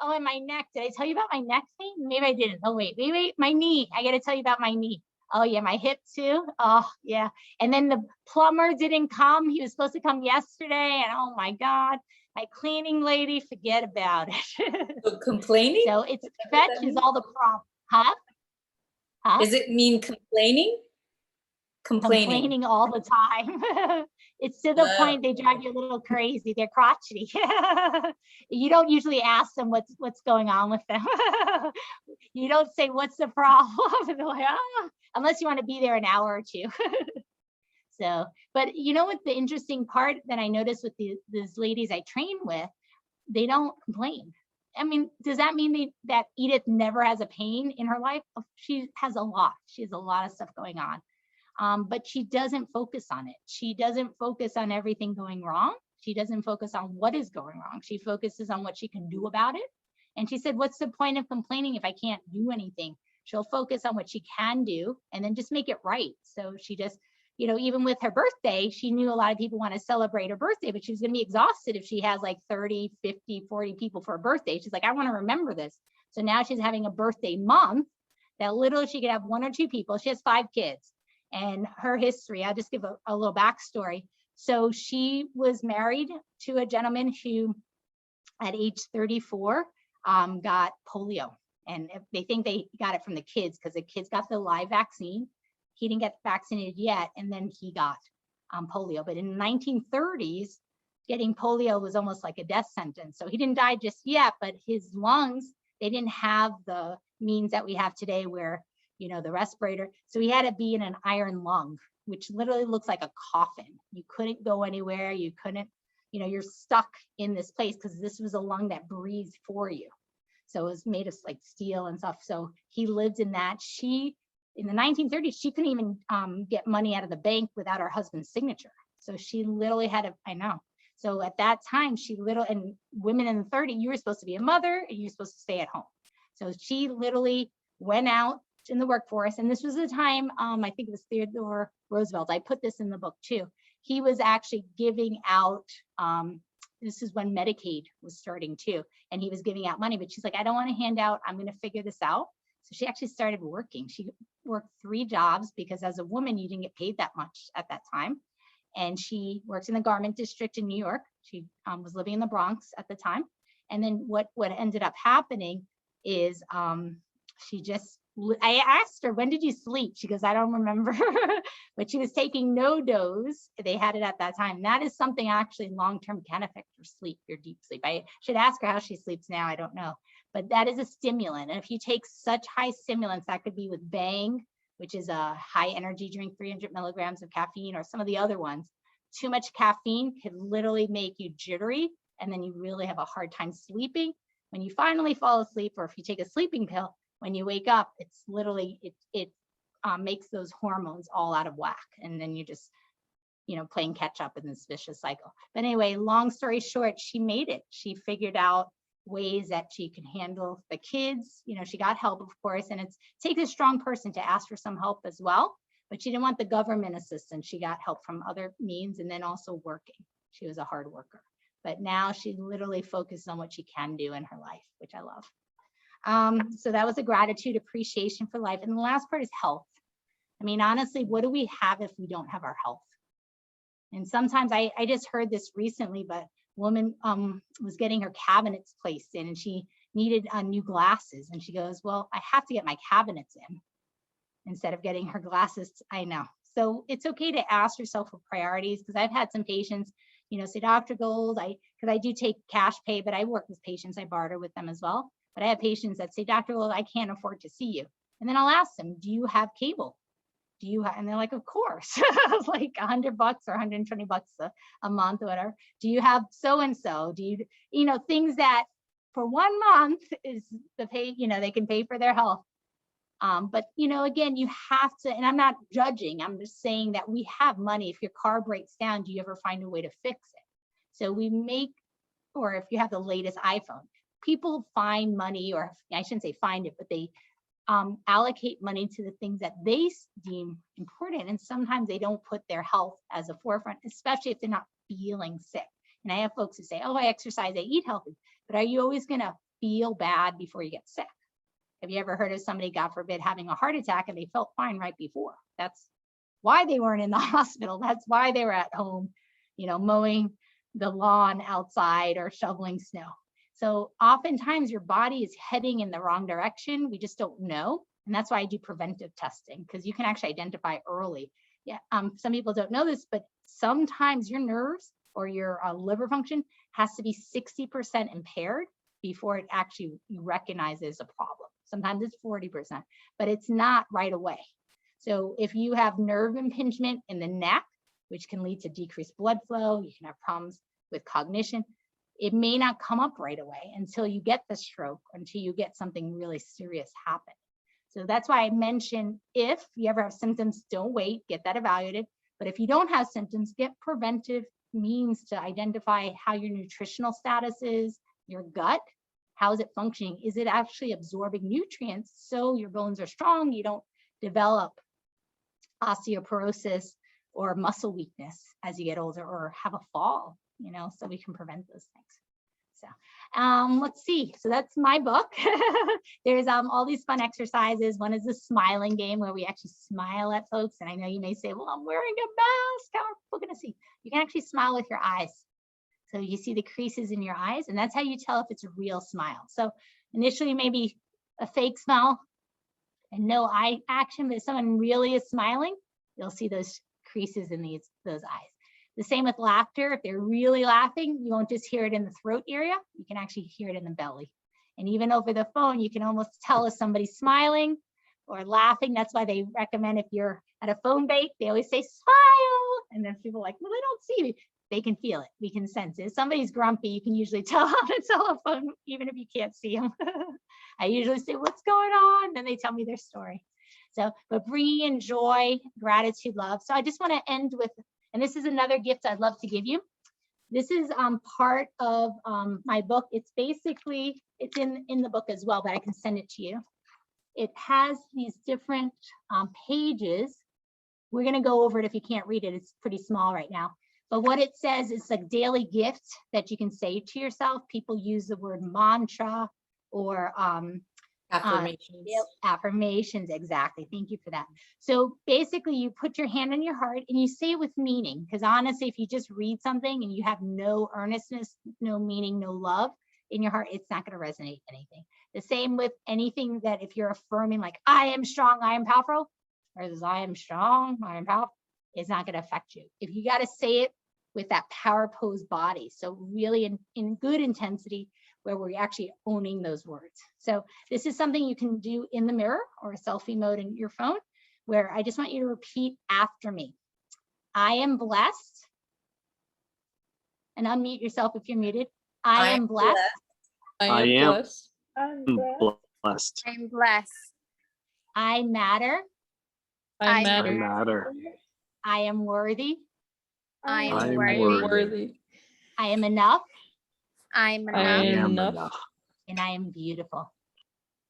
Oh, and my neck. Did I tell you about my neck pain? Maybe I didn't. Oh, wait. My knee. I got to tell you about my knee. Oh, yeah, my hip too. Oh, yeah. And then the plumber didn't come. He was supposed to come yesterday. And oh, my God, my cleaning lady, forget about it. So complaining? So it fetches all the problems. Huh? Does it mean complaining? Complaining all the time. It's to the point they drive you a little crazy. They're crotchety. You don't usually ask them what's going on with them. You don't say, what's the problem? They're like, oh, unless you want to be there an hour or two. So, but you know what the interesting part that I noticed with these ladies I train with, they don't complain. I mean, does that mean that Edith never has a pain in her life? She has a lot. She has a lot of stuff going on. But she doesn't focus on it. She doesn't focus on everything going wrong. She doesn't focus on what is going wrong. She focuses on what she can do about it. And she said, what's the point of complaining if I can't do anything? She'll focus on what she can do and then just make it right. So she just, you know, even with her birthday, she knew a lot of people want to celebrate her birthday, but she was going to be exhausted if she has like 30, 50, 40 people for her birthday. She's like, I want to remember this. So now she's having a birthday month that literally she could have 1 or 2 people. She has 5 kids. And her history, I'll just give a little backstory. So she was married to a gentleman who at age 34 got polio. And they think they got it from the kids because the kids got the live vaccine. He didn't get vaccinated yet, and then he got polio. But in the 1930s, getting polio was almost like a death sentence. So he didn't die just yet, but his lungs, they didn't have the means that we have today where, you know, the respirator. So he had to be in an iron lung, which literally looks like a coffin. You couldn't go anywhere. You couldn't, you know, you're stuck in this place because this was a lung that breathed for you. So it was made of like steel and stuff. So he lived in that. She, in the 1930s, she couldn't even get money out of the bank without her husband's signature. So she literally had to, I know. So at that time, she literally, and women in the 30s, you were supposed to be a mother and you're supposed to stay at home. So she literally went out in the workforce. And this was the time, I think it was Theodore Roosevelt. I put this in the book too. He was actually giving out, this is when Medicaid was starting too. And he was giving out money, but she's like, I don't want to hand out, I'm going to figure this out. So she actually started working. She worked 3 jobs because as a woman, you didn't get paid that much at that time. And she works in the garment district in New York. She was living in the Bronx at the time. And then what ended up happening is she just, I asked her, when did you sleep? She goes, I don't remember, but she was taking no dose. They had it at that time. And that is something actually long-term can affect your sleep, your deep sleep. I should ask her how she sleeps now. I don't know, but that is a stimulant. And if you take such high stimulants, that could be with Bang, which is a high energy drink, 300 milligrams of caffeine, or some of the other ones. Too much caffeine could literally make you jittery. And then you really have a hard time sleeping. When you finally fall asleep, or if you take a sleeping pill, when you wake up, it's literally, it makes those hormones all out of whack. And then you just, you know, playing catch up in this vicious cycle. But anyway, long story short, she made it. She figured out ways that she can handle the kids. You know, she got help, of course, and it takes a strong person to ask for some help as well. But she didn't want the government assistance. She got help from other means, and then also working. She was a hard worker. But now she literally focuses on what she can do in her life, which I love. So that was a gratitude, appreciation for life. And the last part is health. I mean, honestly, what do we have if we don't have our health? And sometimes I just heard this recently, but a woman was getting her cabinets placed in and she needed new glasses. And she goes, well, I have to get my cabinets in instead of getting her glasses. I know. So it's okay to ask yourself for priorities, because I've had some patients, you know, say, Dr. Gold, because I do take cash pay, but I work with patients, I barter with them as well. But I have patients that say, Dr. Gold, I can't afford to see you. And then I'll ask them, do you have cable? Do you have, and they're like, of course, like $100 or $120 a month or whatever. Do you have so-and-so? Do you, you know, things that for 1 month is the pay, you know, they can pay for their health. But, you know, again, you have to, and I'm not judging, I'm just saying that we have money. If your car breaks down, do you ever find a way to fix it? So we make, or if you have the latest iPhone, people find money, or I shouldn't say find it, but they allocate money to the things that they deem important. And sometimes they don't put their health as a forefront, especially if they're not feeling sick. And I have folks who say, oh, I exercise, I eat healthy, but are you always going to feel bad before you get sick. Have you ever heard of somebody, God forbid, having a heart attack and they felt fine right before? That's why they weren't in the hospital. That's why they were at home, you know, mowing the lawn outside or shoveling snow. So oftentimes your body is heading in the wrong direction. We just don't know. And that's why I do preventive testing, because you can actually identify early. Yeah, some people don't know this, but sometimes your nerves or your liver function has to be 60% impaired before it actually recognizes a problem. Sometimes it's 40%, but it's not right away. So if you have nerve impingement in the neck, which can lead to decreased blood flow, you can have problems with cognition. It may not come up right away until you get the stroke, until you get something really serious happen. So that's why I mentioned, if you ever have symptoms, don't wait, get that evaluated. But if you don't have symptoms, get preventive means to identify how your nutritional status is, your gut, how is it functioning? Is it actually absorbing nutrients so your bones are strong, you don't develop osteoporosis or muscle weakness as you get older, or have a fall, you know, so we can prevent those things. So let's see. So that's my book. There's all these fun exercises. One is the smiling game where we actually smile at folks. And I know you may say, well, I'm wearing a mask. How are people going to see? You can actually smile with your eyes. So you see the creases in your eyes, and that's how you tell if it's a real smile. So initially maybe a fake smile and no eye action, but if someone really is smiling, you'll see those creases in those eyes. The same with laughter. If they're really laughing, you won't just hear it in the throat area, you can actually hear it in the belly. And even over the phone, you can almost tell if somebody's smiling or laughing. That's why they recommend, if you're at a phone bank, they always say smile. And then people are like, well, they don't see me. They can feel it. We can sense it. If somebody's grumpy, you can usually tell on a telephone, even if you can't see them. I usually say, what's going on? Then they tell me their story. So, but bringing in joy, gratitude, love. So I just want to end with, and this is another gift I'd love to give you. This is part of my book. It's basically, it's in the book as well, but I can send it to you. It has these different pages. We're going to go over it if you can't read it. It's pretty small right now. But what it says is a daily gift that you can say to yourself. People use the word mantra or Affirmations. Affirmations, exactly. Thank you for that. So basically you put your hand on your heart and you say it with meaning, because honestly, if you just read something and you have no earnestness, no meaning, no love in your heart, it's not going to resonate anything. The same with anything that if you're affirming, like, I am strong, I am powerful, versus I am strong, I am powerful, it's not going to affect you. If you got to say it with that power pose body, so really in good intensity, where we're actually owning those words. So this is something you can do in the mirror or a selfie mode in your phone, where I just want you to repeat after me. I am blessed. And unmute yourself if you're muted. I am blessed. I am blessed. Blessed. I'm blessed. I matter. I matter. Matter. I am worthy. I I am am worthy. Worthy. I am enough. I'm I enough. am am enough. And I am beautiful.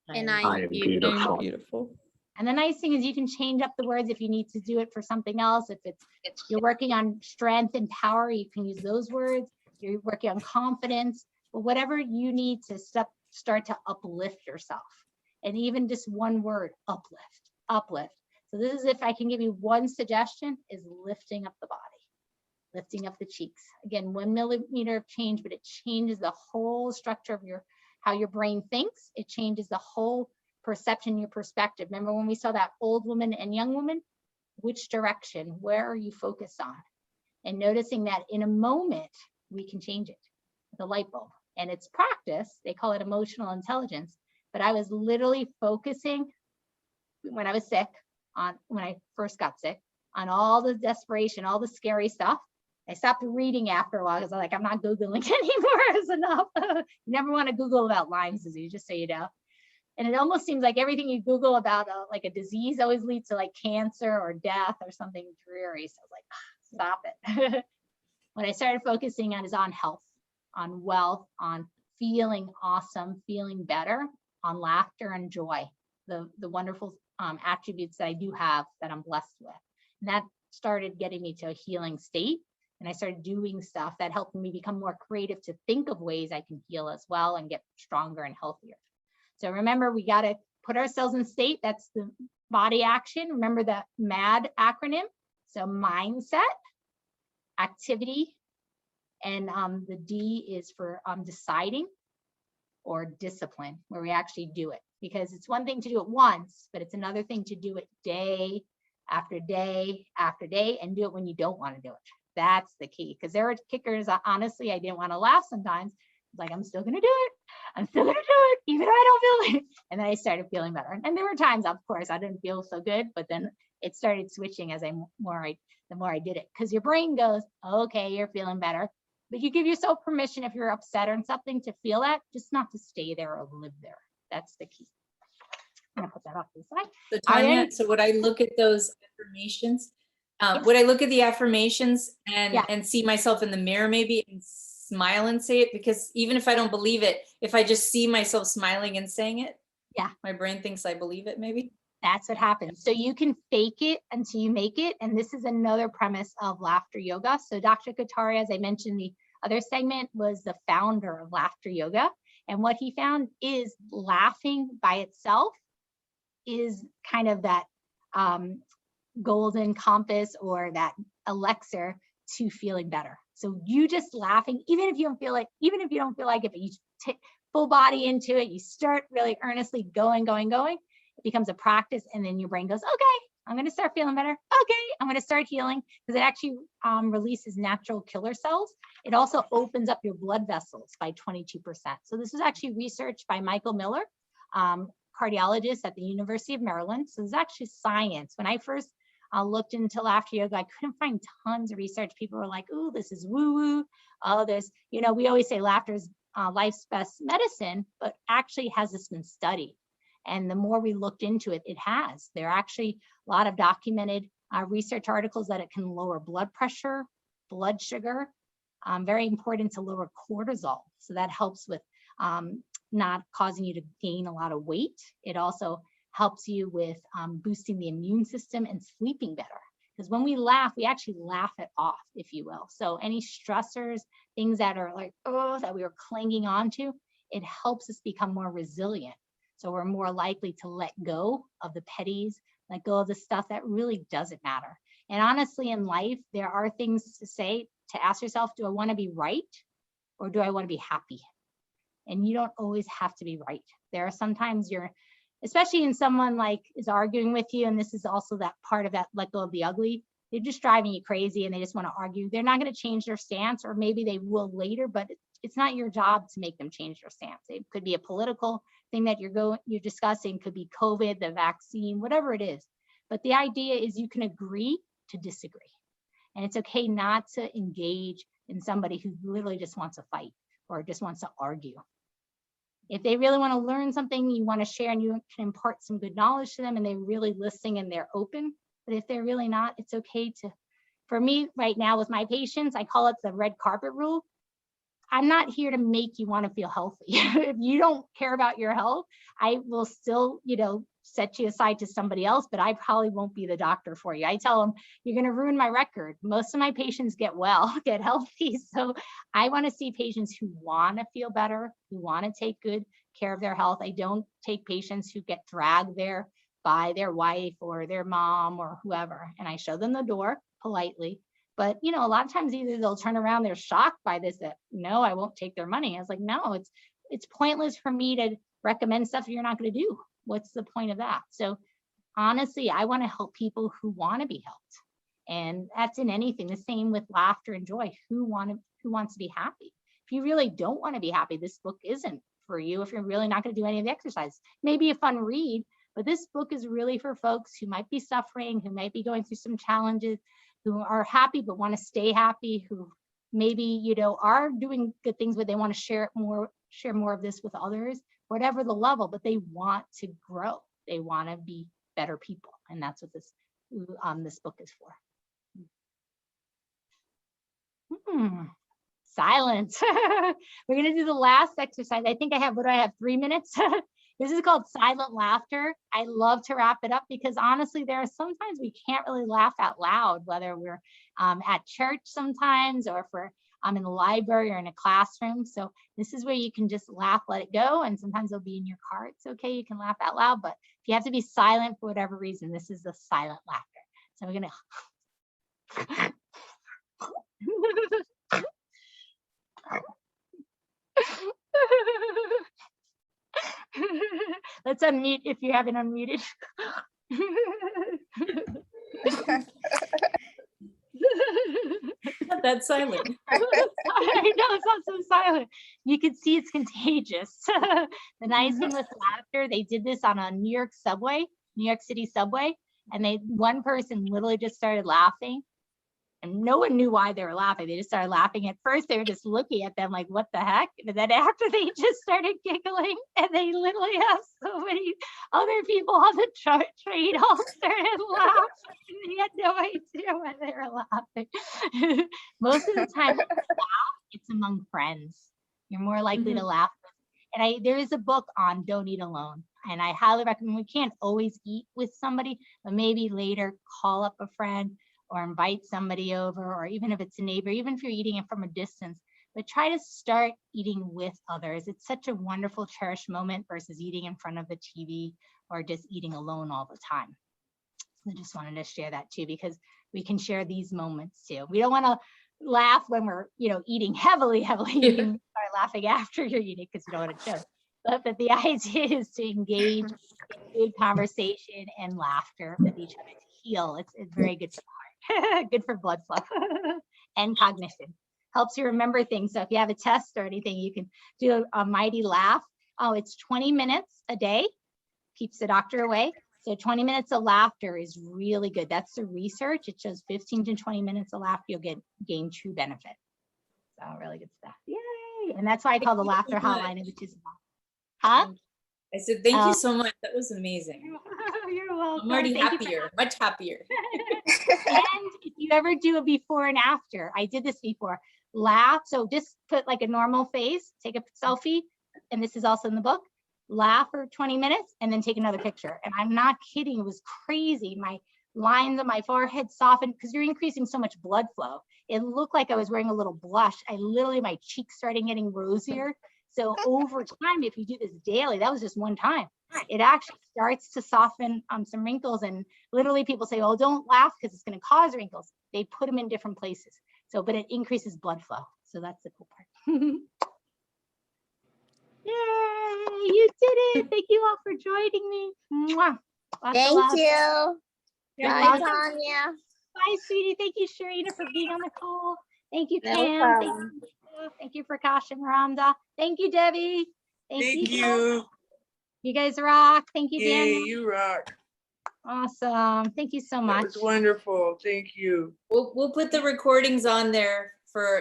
And I I'm am beautiful. I'm beautiful. beautiful. And the nice thing is you can change up the words if you need to do it for something else. If you're working on strength and power, you can use those words. You're working on confidence, but whatever you need to start to uplift yourself. And even just one word, uplift, uplift. So this is, if I can give you one suggestion, is lifting up the body, lifting up the cheeks. Again, 1 millimeter of change, but it changes the whole structure of how your brain thinks. It changes the whole perception, your perspective. Remember when we saw that old woman and young woman? Which direction? Where are you focused on? And noticing that in a moment, we can change it with a light bulb. And it's practice. They call it emotional intelligence. But I was literally focusing when I was sick, when I first got sick, on all the desperation, all the scary stuff. I stopped reading after a while because I'm like, I'm not Googling anymore. It's enough. You never want to Google about Lyme disease, just so you know. And it almost seems like everything you Google about like a disease always leads to like cancer or death or something dreary. So I was like, stop it. What I started focusing on is on health, on wealth, on feeling awesome, feeling better, on laughter and joy, the wonderful attributes that I do have that I'm blessed with. And that started getting me to a healing state. and I started doing stuff that helped me become more creative to think of ways I can heal as well and get stronger and healthier. So remember, we got to put ourselves in state. That's the body action. Remember the MAD acronym. So mindset, activity, and the D is for deciding, or discipline, where we actually do it. Because it's one thing to do it once, but it's another thing to do it day after day after day, and do it when you don't want to do it. That's the key. Because there are kickers, honestly, I didn't want to laugh sometimes. Like, I'm still going to do it. I'm still going to do it, even though I don't feel it. And then I started feeling better. And there were times, of course, I didn't feel so good, but then it started switching as the more I did it. Because your brain goes, okay, you're feeling better. But you give yourself permission, if you're upset or something, to feel that, just not to stay there or live there. That's the key. I'm gonna put that off to the side. So Tanya, so would I look at those affirmations? Yes. Would I look at the affirmations and Yeah. and see myself in the mirror maybe and smile and say it? Because even if I don't believe it, if I just see myself smiling and saying it, yeah, my brain thinks I believe it maybe. That's what happens. So you can fake it until you make it. And this is another premise of laughter yoga. So Dr. Kataria, as I mentioned, the other segment, was the founder of laughter yoga. And what he found is laughing by itself is kind of that golden compass, or that elixir to feeling better. So you just laughing, even if you don't feel like it, but you take full body into it, you start really earnestly going, it becomes a practice, and then your brain goes, okay, I'm going to start feeling better. Okay, I'm going to start healing, because it actually releases natural killer cells. It also opens up your blood vessels by 22%. So this was actually researched by Michael Miller, cardiologist at the University of Maryland. So there's actually science. When I first looked into laughter yoga, I couldn't find tons of research. People were like, "Ooh, this is woo-woo." Oh, this, we always say laughter is life's best medicine, but actually has this been studied? And the more we looked into it, it has. There are actually a lot of documented research articles that it can lower blood pressure, blood sugar, very important to lower cortisol. So that helps with not causing you to gain a lot of weight. It also helps you with boosting the immune system and sleeping better. Because when we laugh, we actually laugh it off, if you will. So any stressors, things that are like, oh, that we were clinging onto, it helps us become more resilient. So we're more likely to let go of the petties, let go of the stuff that really doesn't matter. And honestly, in life, there are things to ask yourself, do I want to be right, or do I want to be happy? And you don't always have to be right. There are sometimes especially in someone like is arguing with you, and this is also that part of that let go of the ugly, they're just driving you crazy and they just want to argue. They're not going to change their stance, or maybe they will later, but it's not your job to make them change their stance. It could be a political thing that you're discussing, could be COVID, the vaccine, whatever it is. But the idea is you can agree to disagree. And it's okay not to engage in somebody who literally just wants to fight or just wants to argue. If they really want to learn something, you want to share, and you can impart some good knowledge to them, and they're really listening and they're open. But if they're really not, it's okay to, for me right now with my patients, I call it the red carpet rule. I'm not here to make you want to feel healthy. If you don't care about your health, I will still, set you aside to somebody else, but I probably won't be the doctor for you. I tell them, you're going to ruin my record. Most of my patients get well, get healthy. So I want to see patients who want to feel better, who want to take good care of their health. I don't take patients who get dragged there by their wife or their mom or whoever. And I show them the door politely. But, a lot of times either they'll turn around, they're shocked by this, that no, I won't take their money. I was like, no, it's pointless for me to recommend stuff you're not going to do. What's the point of that? So honestly, I want to help people who want to be helped. And that's in anything. The same with laughter and joy. Who wants to be happy? If you really don't want to be happy, this book isn't for you. If you're really not going to do any of the exercise, maybe a fun read, but this book is really for folks who might be suffering, who might be going through some challenges, who are happy but want to stay happy, who maybe are doing good things, but they want to share more of this with others, whatever the level, but they want to grow. They want to be better people, and that's what this book is for. Silence. We're going to do the last exercise. I think I have 3 minutes. This is called silent laughter. I love to wrap it up because honestly, there are sometimes we can't really laugh out loud, whether we're at church sometimes, or if we're in the library or in a classroom. So this is where you can just laugh, let it go. And sometimes it'll be in your car. It's okay. You can laugh out loud, but if you have to be silent for whatever reason, this is the silent laughter. So we're going to. Let's unmute if you haven't unmuted. Not that silent. I know, it's not so silent. You can see it's contagious. The nice thing with laughter, they did this on a New York City subway, and one person literally just started laughing. And no one knew why they were laughing. They just started laughing. At first, they were just looking at them like, what the heck? And then after, they just started giggling. And they literally have so many other people on the train all started laughing. They had no idea why they were laughing. Most of the time, when you laugh, it's among friends. You're more likely to laugh. And there is a book on Don't Eat Alone. And I highly recommend, we can't always eat with somebody, but maybe later call up a friend or invite somebody over, or even if it's a neighbor, even if you're eating it from a distance, but try to start eating with others. It's such a wonderful, cherished moment versus eating in front of the TV or just eating alone all the time. I just wanted to share that too, because we can share these moments too. We don't want to laugh when we're, eating heavily, you can start laughing after you're eating because you don't want to choke. But the idea is to engage in good conversation and laughter with each other to heal. It's very good for the heart, good for blood flow and cognition. Helps you remember things. So if you have a test or anything, you can do a mighty laugh. Oh, it's 20 minutes a day, keeps the doctor away. So 20 minutes of laughter is really good. That's the research. It shows 15 to 20 minutes of laughter, you'll gain true benefit. So really good stuff. Yay. And that's why I call the laughter hotline, which is, huh? I said, thank you so much. That was amazing. You're welcome. I'm already happier, much happier. And if you ever do a before and after, I did this before, laugh. So just put like a normal face, take a selfie. And this is also in the book. Laugh for 20 minutes and then take another picture. And I'm not kidding, it was crazy. My lines on my forehead softened because you're increasing so much blood flow. It looked like I was wearing a little blush. My cheeks started getting rosier. So over time, if you do this daily, that was just one time, it actually starts to soften some wrinkles. And literally people say, oh, don't laugh because it's going to cause wrinkles. They put them in different places. So, but it increases blood flow. So that's the cool part. Yay, you did it. Thank you all for joining me. Mwah. Thank you. Bye, welcome. Tanya. Bye, sweetie. Thank you, Sharina, for being on the call. Thank you, No Pam. problem. Thank you, Prakash and Rhonda. Thank you, Debbie. Thank you. You guys rock. Thank you, Yay, Daniel. you rock. Awesome. Thank you so That much. was wonderful. Thank you. We'll put the recordings on there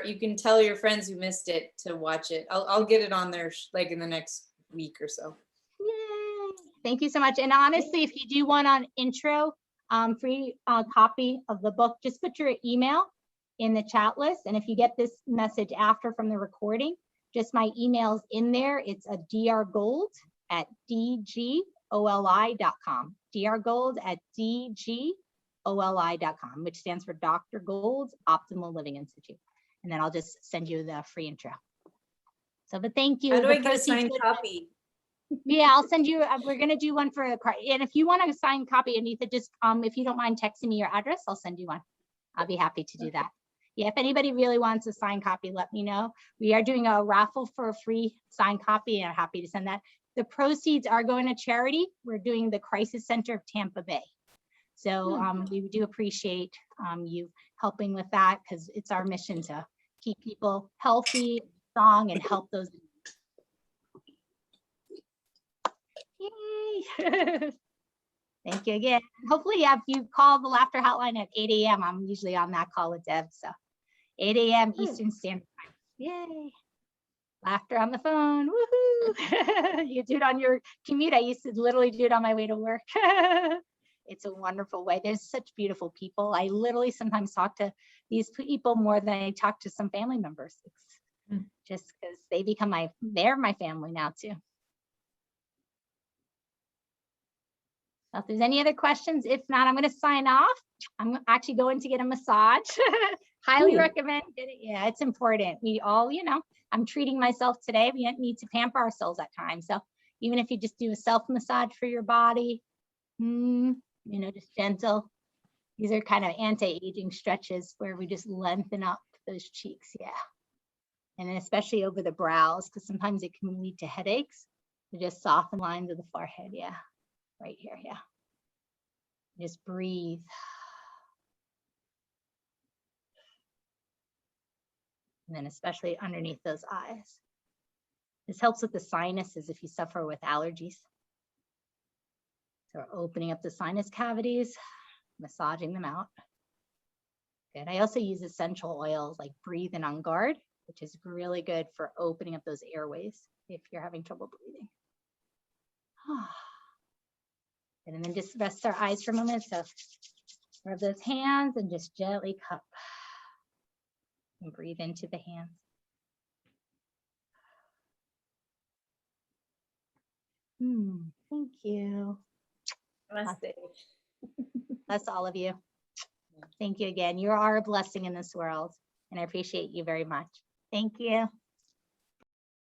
you can tell your friends who missed it to watch it. I'll get it on there like in the next week or so. Yay. Thank you so much. And honestly, if you do want an intro, free copy of the book, just put your email in the chat list. And if you get this message after from the recording, just my email's in there. It's a drgold@dgoli.com. drgold@dgoli.com, which stands for Dr. Gold's Optimal Living Institute. And then I'll just send you the free intro. So, but thank you. How do The I get a proceeds signed would- copy? Yeah, I'll send you, we're going to do one for, and if you want a signed copy, Anita, just, if you don't mind texting me your address, I'll send you one. I'll be happy to do that. Yeah, if anybody really wants a signed copy, let me know. We are doing a raffle for a free signed copy, and I'm happy to send that. The proceeds are going to charity. We're doing the Crisis Center of Tampa Bay. So we do appreciate you helping with that, because it's our mission to keep people healthy, strong, and help those. Yay. Thank you again. Hopefully, if you call the laughter hotline at 8 a.m., I'm usually on that call with Deb. So 8 a.m. Eastern Standard Time. Yay. Laughter on the phone. Woohoo. You do it on your commute. I used to literally do it on my way to work. It's a wonderful way. There's such beautiful people. I literally sometimes talk to these people more than I talk to some family members. It's just because they become they're my family now too. If there's any other questions, if not, I'm going to sign off. I'm actually going to get a massage. Highly recommend it. Yeah, it's important. We all, I'm treating myself today. We need to pamper ourselves at times. So even if you just do a self massage for your body, just gentle. These are kind of anti-aging stretches where we just lengthen up those cheeks. Yeah. And then especially over the brows, because sometimes it can lead to headaches. We just soften lines of the forehead. Yeah. Right here. Yeah. Just breathe. And then especially underneath those eyes. This helps with the sinuses if you suffer with allergies. So we're opening up the sinus cavities, massaging them out. Good. I also use essential oils like Breathe and On Guard, which is really good for opening up those airways if you're having trouble breathing. And then just rest our eyes for a moment. So rub those hands and just gently cup and breathe into the hands. Thank you. Namaste. Bless all of you. Thank you again. You are a blessing in this world, and I appreciate you very much. Thank you.